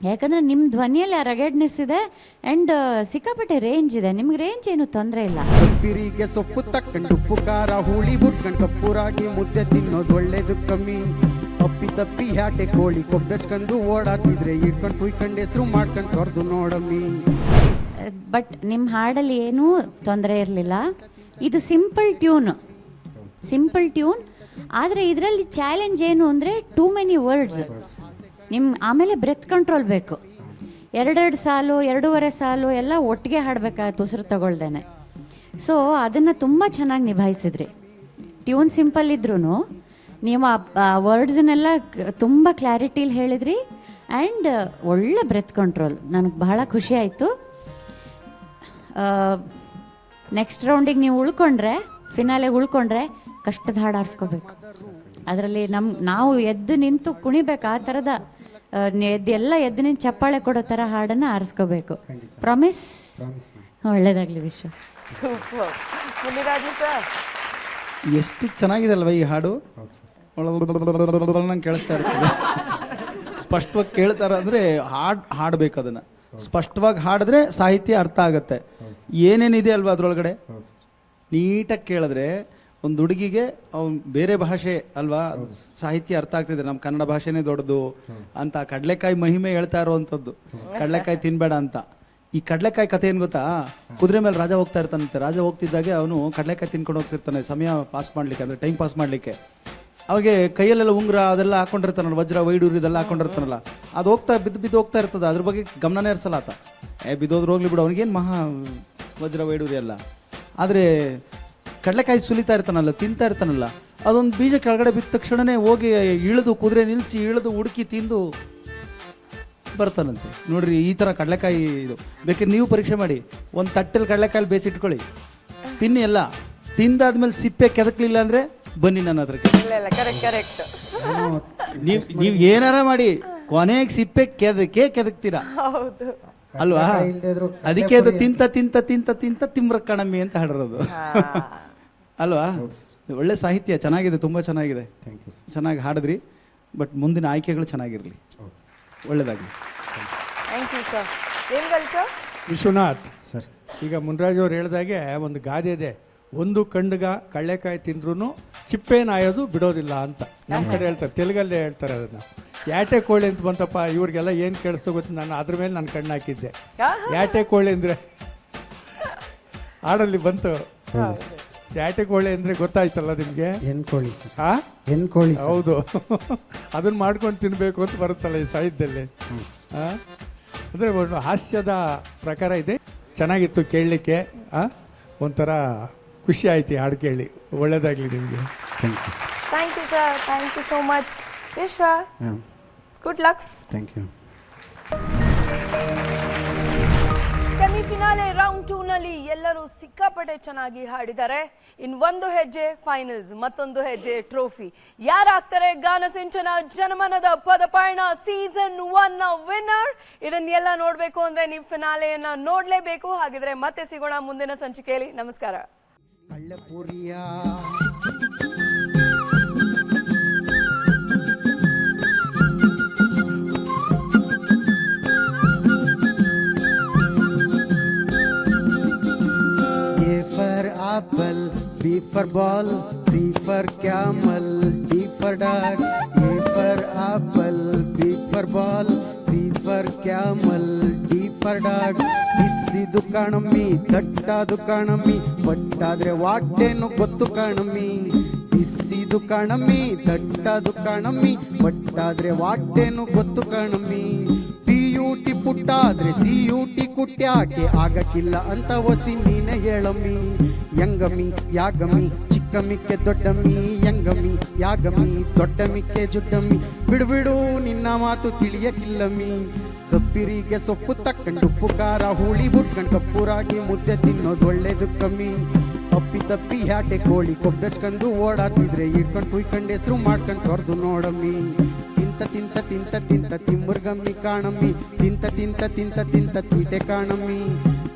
ಯಾಕಂದ್ರೆ ನಿಮ್ಮ ಧ್ವನಿಯಲ್ಲಿ ಆ ರಗೆಡ್ನೆಸ್ ಇದೆ ಆ್ಯಂಡ್ ಸಿಕ್ಕಾಪಟ್ಟೆ ರೇಂಜ್ ಇದೆ. ನಿಮ್ಗೆ ರೇಂಜ್ ಏನು ತೊಂದರೆ ಇಲ್ಲ. ಸಪ್ಪಿರಿಗೆ ಸೊಪ್ಪು ತಕ್ಕಂಡು ಉಪ್ಪು ಖಾರ ಹುಳಿ ಬುಟ್ಕಂಡ್ ಕಪ್ಪೂರಾಗಿ ಮುದ್ದೆ ತಿನ್ನೋದು ಒಳ್ಳೇದು ಕಮ್ಮಿ. ಅಪ್ಪಿ ತಪ್ಪಿ ಹ್ಯಾಟೆ ಕೋಳಿ ಕೊಬ್ಬೆಚ್ಕಂದು ಓಡಾಡ್ತಿದ್ರೆ ಹಿಡ್ಕೊಂಡು ಕುಯ್ಕೊಂಡು ಹೆಸರು ಮಾಡ್ಕೊಂಡು ಸೊರ್ದು ನೋಡಮ್ಮಿ. ಬಟ್ ನಿಮ್ಮ ಹಾಡಲ್ಲಿ ಏನೂ ತೊಂದರೆ ಇರಲಿಲ್ಲ. ಇದು ಸಿಂಪಲ್ ಟ್ಯೂನ್ ಆದರೆ ಇದರಲ್ಲಿ ಚಾಲೆಂಜ್ ಏನು ಅಂದರೆ ಟೂ ಮೆನಿ ವರ್ಡ್ಸ್. ಆಮೇಲೆ ಬ್ರೆತ್ ಕಂಟ್ರೋಲ್ ಬೇಕು. 2 ಸಾಲು 2.5 ಸಾಲು ಎಲ್ಲ ಒಟ್ಟಿಗೆ ಹಾಡಬೇಕಾಗತ್ತೆ ಉಸಿರು ತಗೊಳ್ದೇನೆ. ಸೊ ಅದನ್ನು ತುಂಬ ಚೆನ್ನಾಗಿ ನಿಭಾಯಿಸಿದ್ರಿ. ಟ್ಯೂನ್ ಸಿಂಪಲ್ ಇದ್ರೂ ನೀವು ಆ ವರ್ಡ್ಸನ್ನೆಲ್ಲ ತುಂಬ ಕ್ಲಾರಿಟಿಲಿ ಹೇಳಿದ್ರಿ ಆ್ಯಂಡ್ ಒಳ್ಳೆ ಬ್ರೆತ್ ಕಂಟ್ರೋಲ್. ನನಗೆ ಬಹಳ ಖುಷಿ ಆಯಿತು. ನೆಕ್ಸ್ಟ್ ರೌಂಡಿಗೆ ನೀವು ಫಿನಾಲೆಗೆ ಉಳ್ಕೊಂಡ್ರೆ ಕಷ್ಟದ ಹಾಡು ಆರಿಸ್ಕೋಬೇಕು. ಅದರಲ್ಲಿ ನಾವು ಎದ್ದು ನಿಂತು ಕುಣಿಬೇಕು. ಆ ಥರದ ಎದ್ದು ನಿಂತು ಚಪ್ಪಾಳೆ ಕೊಡೋ ಥರ ಹಾಡನ್ನು ಆರಿಸ್ಕೋಬೇಕು. ಪ್ರಾಮಿಸ್? ಒಳ್ಳೇದಾಗಲಿ ವಿಶ್ವ. ಸೂಪರ್. ಮುನಿರಾಜು ಸರ್, ಎಷ್ಟು ಚೆನ್ನಾಗಿದೆ ಅಲ್ವಾ ಈ ಹಾಡು. ನಂಗೆ ಕೇಳಿಸ್ತಾ ಇರ್ತದೆ. ಸ್ಪಷ್ಟವಾಗಿ ಕೇಳ್ತಾರ ಅಂದರೆ ಹಾಡಬೇಕು. ಅದನ್ನು ಸ್ಪಷ್ಟವಾಗಿ ಹಾಡಿದ್ರೆ ಸಾಹಿತ್ಯ ಅರ್ಥ ಆಗುತ್ತೆ. ಏನೇನಿದೆ ಅಲ್ವಾ ಅದರೊಳಗಡೆ ನೀಟಾಗಿ ಕೇಳಿದ್ರೆ ಒಂದು ಹುಡುಗಿಗೆ ಅವ್ನು ಬೇರೆ ಭಾಷೆ ಅಲ್ವಾ ಸಾಹಿತ್ಯ ಅರ್ಥ ಆಗ್ತಿದೆ. ನಮ್ಮ ಕನ್ನಡ ಭಾಷೆನೇ ದೊಡ್ಡದು ಅಂತ ಕಡಲೆಕಾಯಿ ಮಹಿಮೆ ಹೇಳ್ತಾ ಇರೋವಂಥದ್ದು. ಕಡಲೆಕಾಯಿ ತಿನ್ಬೇಡ ಅಂತ. ಈ ಕಡಲೆಕಾಯಿ ಕಥೆ ಏನು ಗೊತ್ತಾ? ಕುದುರೆ ಮೇಲೆ ರಾಜ ಹೋಗ್ತಾ ಇರ್ತಾನಂತೆ. ರಾಜ ಹೋಗ್ತಿದ್ದಾಗೆ ಅವನು ಕಡಲೆಕಾಯಿ ತಿನ್ಕೊಂಡು ಹೋಗ್ತಿರ್ತಾನೆ ಸಮಯ ಪಾಸ್ ಮಾಡಲಿಕ್ಕೆ, ಅಂದರೆ ಟೈಮ್ ಪಾಸ್ ಮಾಡಲಿಕ್ಕೆ. ಅವ್ರಿಗೆ ಕೈಯಲ್ಲೆಲ್ಲ ಉಂಗುರ ಅದೆಲ್ಲ ಹಾಕೊಂಡಿರ್ತಾನಲ್ಲ, ವಜ್ರ ವೈಡೂರು ಇದೆಲ್ಲ ಹಾಕೊಂಡಿರ್ತಾನಲ್ಲ. ಅದು ಬಿದ್ದು ಹೋಗ್ತಾ ಇರ್ತದೆ. ಅದ್ರ ಬಗ್ಗೆ ಗಮನನೇ ಇರಿಸಲ್ಲ ಆತ. ಬಿದ್ದೋದ್ರು ಹೋಗ್ಲಿ ಬಿಡು, ಅವ್ನಿಗೇನು ಮಹಾ ವಜ್ರ ವೈಡೂರಿ ಅಲ್ಲ. ಆದರೆ ಕಡಲೆಕಾಯಿ ಸುಲಿತಾ ಇರ್ತಾನಲ್ಲ, ತಿಂತಾ ಇರ್ತಾನಲ್ಲ, ಅದೊಂದು ಬೀಜ ಕೆಳಗಡೆ ಬಿದ್ದ ತಕ್ಷಣವೇ ಹೋಗಿ ಕುದುರೆ ನಿಲ್ಲಿಸಿ ಹುಡುಕಿ ತಿಂದು ಬರ್ತಾನಂತೆ. ನೋಡ್ರಿ, ಈ ಥರ ಕಡಲೆಕಾಯಿ ಇದು ಬೇಕಾದ್ರೆ ನೀವು ಪರೀಕ್ಷೆ ಮಾಡಿ. ಒಂದು ತಟ್ಟೆಲ್ಲಿ ಕಡಲೆಕಾಯಿ ಬೇಯಿಸಿಟ್ಕೊಳ್ಳಿ, ತಿನ್ನಿ. ಎಲ್ಲ ತಿಂದಾದ್ಮೇಲೆ ಸಿಪ್ಪೆ ಕೆದಕ್ಲಿಲ್ಲ ಅಂದರೆ ಬನ್ನಿ ನನ್ನ ಹತ್ರಕ್ಕೆ. ನೀವು ಏನಾರ ಮಾಡಿ ಕೊನೆಗೆ ಸಿಪ್ಪೆ ಕೆದಕ್ತೀರಾ ಅಲ್ವಾ? ಅದಕ್ಕೆ ಅದು ತಿಂತ ತಿಂತ ತಿಂತ ತಿಂತ ತಿಮ್ರ ಕಣಮ್ಮಿ ಅಂತ ಹಾಡಿರೋದು ಅಲ್ವಾ? ಒಳ್ಳೆ ಸಾಹಿತ್ಯ, ಚೆನ್ನಾಗಿದೆ, ತುಂಬ ಚೆನ್ನಾಗಿದೆ. ಚೆನ್ನಾಗಿ ಹಾಡಿದ್ರಿ. ಬಟ್ ಮುಂದಿನ ಆಯ್ಕೆಗಳು ಚೆನ್ನಾಗಿರಲಿ. ಒಳ್ಳೇದಾಗಲಿ. Thank you sir. ಏನು ಸರ್? ವಿಶ್ವನಾಥ್ ಸರ್, ಈಗ ಮುನ್ರಾಜ್ ಅವ್ರು ಹೇಳ್ದಾಗೆ ಒಂದು ಗಾದೆ ಇದೆ, ಒಂದು ಕಡಲೆಕಾಯಿ ತಿಂದ್ರೂ ಚಿಪ್ಪೆ ನಾಯೋದು ಬಿಡೋದಿಲ್ಲ ಅಂತ. ನಮ್ಮ ಕಡೆ ಹೇಳ್ತಾರೆ, ತೆಲುಗಲ್ಲೇ ಹೇಳ್ತಾರೆ ಅದನ್ನು. ಯಾಟೆ ಕೋಳಿ ಅಂತ ಬಂತಪ್ಪ, ಇವ್ರಿಗೆಲ್ಲ ಏನು ಕೇಳಿಸ್ತೋ ಗೊತ್ತು. ನಾನು ಅದ್ರ ಮೇಲೆ ನಾನು ಕಣ್ಣು ಹಾಕಿದ್ದೆ. ಯಾಟೆ ಕೋಳಿ ಅಂದರೆ ಹಾಡಲ್ಲಿ ಬಂತು. ಯಾಟೆ ಕೋಳಿ ಅಂದರೆ ಗೊತ್ತಾಯ್ತಲ್ಲ ನಿಮಗೆ? ಹೆಣ್ಕೋಳಿ. ಹಾಂ, ಹೆಣ್ಕೋಳಿ. ಹೌದು. ಅದನ್ನು ಮಾಡ್ಕೊಂಡು ತಿನ್ನಬೇಕು ಅಂತ ಬರುತ್ತಲ್ಲ ಈ ಸಾಹಿತ್ಯದಲ್ಲಿ. ಹಾಂ, ಅಂದರೆ ಒಂದು ಹಾಸ್ಯದ ಪ್ರಕಾರ ಇದೆ. ಚೆನ್ನಾಗಿತ್ತು ಕೇಳಲಿಕ್ಕೆ. ಒಂಥರ ಖುಷಿ ಆಯ್ತು ಈ ಹಾಡು ಕೇಳಿ. ಒಳ್ಳೇದಾಗಲಿ ನಿಮಗೆ. Thank you sir. Thank you so much. Vishwa, good lucks. Thank you. Semi finale round 2 ನಲ್ಲಿ ಎಲ್ಲರೂ ಸಿಕ್ಕಾಪಟ್ಟೆ ಚೆನ್ನಾಗಿ ಹಾಡಿದ್ದಾರೆ. ಒಂದು ಹೆಜ್ಜೆ ಫೈನಲ್ಸ್, ಮತ್ತೊಂದು ಹೆಜ್ಜೆ ಟ್ರೋಫಿ. ಯಾರಾಗ್ತಾರೆ ಗಾನ ಸಿಂಚನ ಜನಮನದ ಪದಪಯಣ ಸೀಸನ್ 1 ವಿನ್ನರ್? ಇದನ್ನೆಲ್ಲ ನೋಡ್ಬೇಕು ಅಂದ್ರೆ ನೀವು ಫಿನಾಲೆಯನ್ನ ನೋಡ್ಲೇಬೇಕು. ಹಾಗಿದ್ರೆ ಮತ್ತೆ ಸಿಗೋಣ ಮುಂದಿನ ಸಂಚಿಕೆಯಲ್ಲಿ. ನಮಸ್ಕಾರ. Apple, B for ball, C for camel, D for dog. A for apple, B for ball, C for camel, D for dog. This ಬಿಸಿದು ಕಾಣಮ್ಮಿ ದಟ್ಟದು ಕಾಣಮ್ಮಿ ಬಟ್ಟಾದ್ರೆ ವಾಟೇನು ಗೊತ್ತು ಕಾಣಮ್ಮಿ ಬಿಸಿದು ಕಾಣಮ್ಮಿ ದಟ್ಟದು ಕಾಣಮ್ಮಿ ಬಟ್ಟಾದ್ರೆ ವಾಟೇನು ಗೊತ್ತು ಕಾಣಮ್ಮಿ ಪಿಯುಟಿ ಪುಟ್ಟಾದ್ರೆ ಸಿಯುಟಿ ಕುಟ್ಟ್ಯಾಕೆ ಆಗಕ್ಕಿಲ್ಲ ಅಂತ ಒಸಿ ನೀನೆ ಹೇಳಮ್ಮಿ ಯಂಗಮ್ಮಿ ಯಾಗಮ್ಮಿ ಚಿಕ್ಕಮ್ಮಿಕ್ಕೆ ದೊಡ್ಡಮ್ಮಿ ಯಂಗಮ್ಮಿ ಯಾಗಮ್ಮಿ ದೊಡ್ಡಮ್ಮಿಕ್ಕೆ ಜುಡ್ಡಮ್ಮಿ ಬಿಡು ನಿನ್ನ ಮಾತು ತಿಳಿಯಕ್ಕಿಲ್ಲಮ್ಮಿ ಸೊಪ್ಪಿರಿಗೆ ಸೊಪ್ಪು ತಕ್ಕಂಡು ಉಪ್ಪು ಖಾರ ಹುಳಿ ಬುಟ್ಕಂಡು ಕಪ್ಪುರಾಗಿ ಮುದ್ದೆ ತಿನ್ನೋದು ಒಳ್ಳೇದು ಕಮ್ಮಿ ಅಪ್ಪಿ ತಪ್ಪಿ ಹ್ಯಾಟೆ ಕೋಳಿ ಕೊಬ್ಬೆಚ್ಕಂಡು ಓಡಾಡ್ತಿದ್ರೆ ಇಟ್ಕೊಂಡು ಕುಯ್ಕೊಂಡು ಹೆಸರು ಮಾಡ್ಕೊಂಡು ಸೊರ್ದು ನೋಡಮ್ಮಿ ತಿಂತ ತಿಂತ ತಿಂತ ತಿಂತ ತಿಮ್ಮುರ್ಗಮ್ಮಿ ಕಾಣಮ್ಮಿ ತಿಂತ ತಿಂತ ತಿಂತ ತಿಂತ ತೀಟೆ ಕಾಣಮ್ಮಿ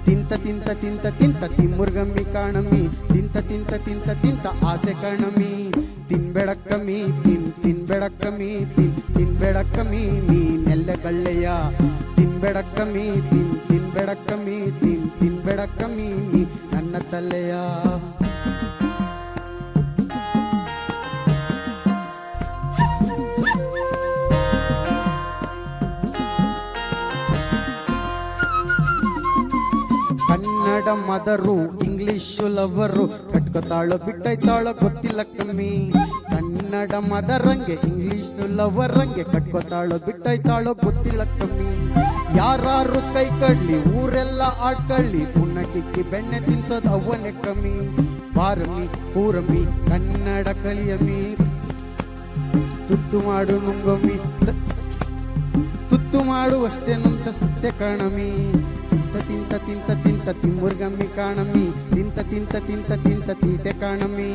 ತಿಂತ ತಿಂತ ತಿಂತ ತಿಂತ ತಿಮ್ಮುರ್ಗಮ್ಮಿ ಕಾಣಮ್ಮಿ ತಿಂತ ತಿಂತ ತಿಂತ ತಿಂತ ಆಸೆ ಕಾಣಮ್ಮಿ ತಿನ್ಬೇಡಕ್ಕಮ್ಮಿ ತಿನ್ಬೇಡಕ್ಕಮ್ಮಿ ತಿನ್ಬೇಡಕ್ಕಮ್ಮಿ ನೀನೆಲ್ಲ ಕಳ್ಳೆಯ ತಿನ್ಬೇಡಕ್ಕಮ್ಮಿ ತಿನ್ಬೇಡಕ್ಕಮ್ಮಿ ತಿನ್ಬೇಡಕ್ಕಮ್ಮಿ ನೀ ನನ್ನ ತಲೆಯ ಕನ್ನಡ ಮದರು ಇಂಗ್ಲಿಷು ಲವರು ಕಟ್ಕೋತಾಳೋ ಬಿಟ್ಟೈತಾಳೋ ಗೊತ್ತಿಲ್ಲ ಕಮ್ಮಿ ಕನ್ನಡ ಮದರಂಗೆ ಇಂಗ್ಲಿಷ್ ಲವರಂಗೆ ಕಟ್ಕೋತಾಳೋ ಬಿಟ್ಟೈತಾಳೋ ಗೊತ್ತಿಲ್ಲ ಕಮ್ಮಿ ಯಾರು ಕೈ ಕಡ್ಲಿ ಊರೆಲ್ಲ ಆಡ್ಕಳ್ಳಿ ಪುಣ್ಯ ಕಿಕ್ಕಿ ಬೆಣ್ಣೆ ತಿನ್ಸೋದು ಅವನೇ ಕಮ್ಮಿ ಬಾರಮ್ಮಿ ಕೂರಮ್ಮಿ ಕನ್ನಡ ಕಲಿಯಮ್ಮಿ ತುತ್ತು ಮಾಡು ನುಂಗಮ್ಮಿ ತುತ್ತು ಮಾಡು ಅಷ್ಟೇನಂತ ಸತ್ಯ ಕಾಣಮ್ಮಿ ತಿಂತ ತಿಂತ ತಿಂತ ತಿಮ್ಮುರ್ಗಮ್ಮಿ ಕಾಣಮ್ಮಿ ತಿಂತ ತಿಂತ ತಿಂತ ತಿಂತ ತೀಟೆ ಕಾಣಮ್ಮಿ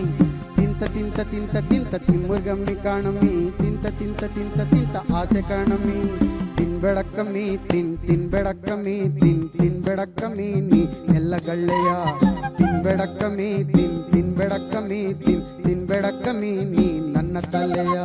ತಿಂತ ತಿಂತ ತಿಂತ ತಿಂತ ತಿಮ್ಮುರ್ಗಮ್ಮಿ ಕಾಣಮ್ಮಿ ತಿಂತ ತಿಂತ ತಿಂತ ತಿಂತ ಆಸೆ ಕಾಣಮ್ಮಿ ತಿನ್ಬೇಡಕ್ಕಮ್ಮಿ ತಿನ್ಬೇಡಕ್ಕಮ್ಮಿ ತಿನ್ಬೇಡಕ್ಕಮ್ಮಿ ನೀ ಎಲ್ಲ ಗಳ್ಳೆಯ ತಿನ್ಬೇಡಕ್ಕಮ್ಮಿ ತಿನ್ಬೇಡಕ್ಕಮ್ಮಿ ತಿನ್ಬೇಡಕ್ಕಮ್ಮಿ ನೀ ನನ್ನ ತಲೆಯ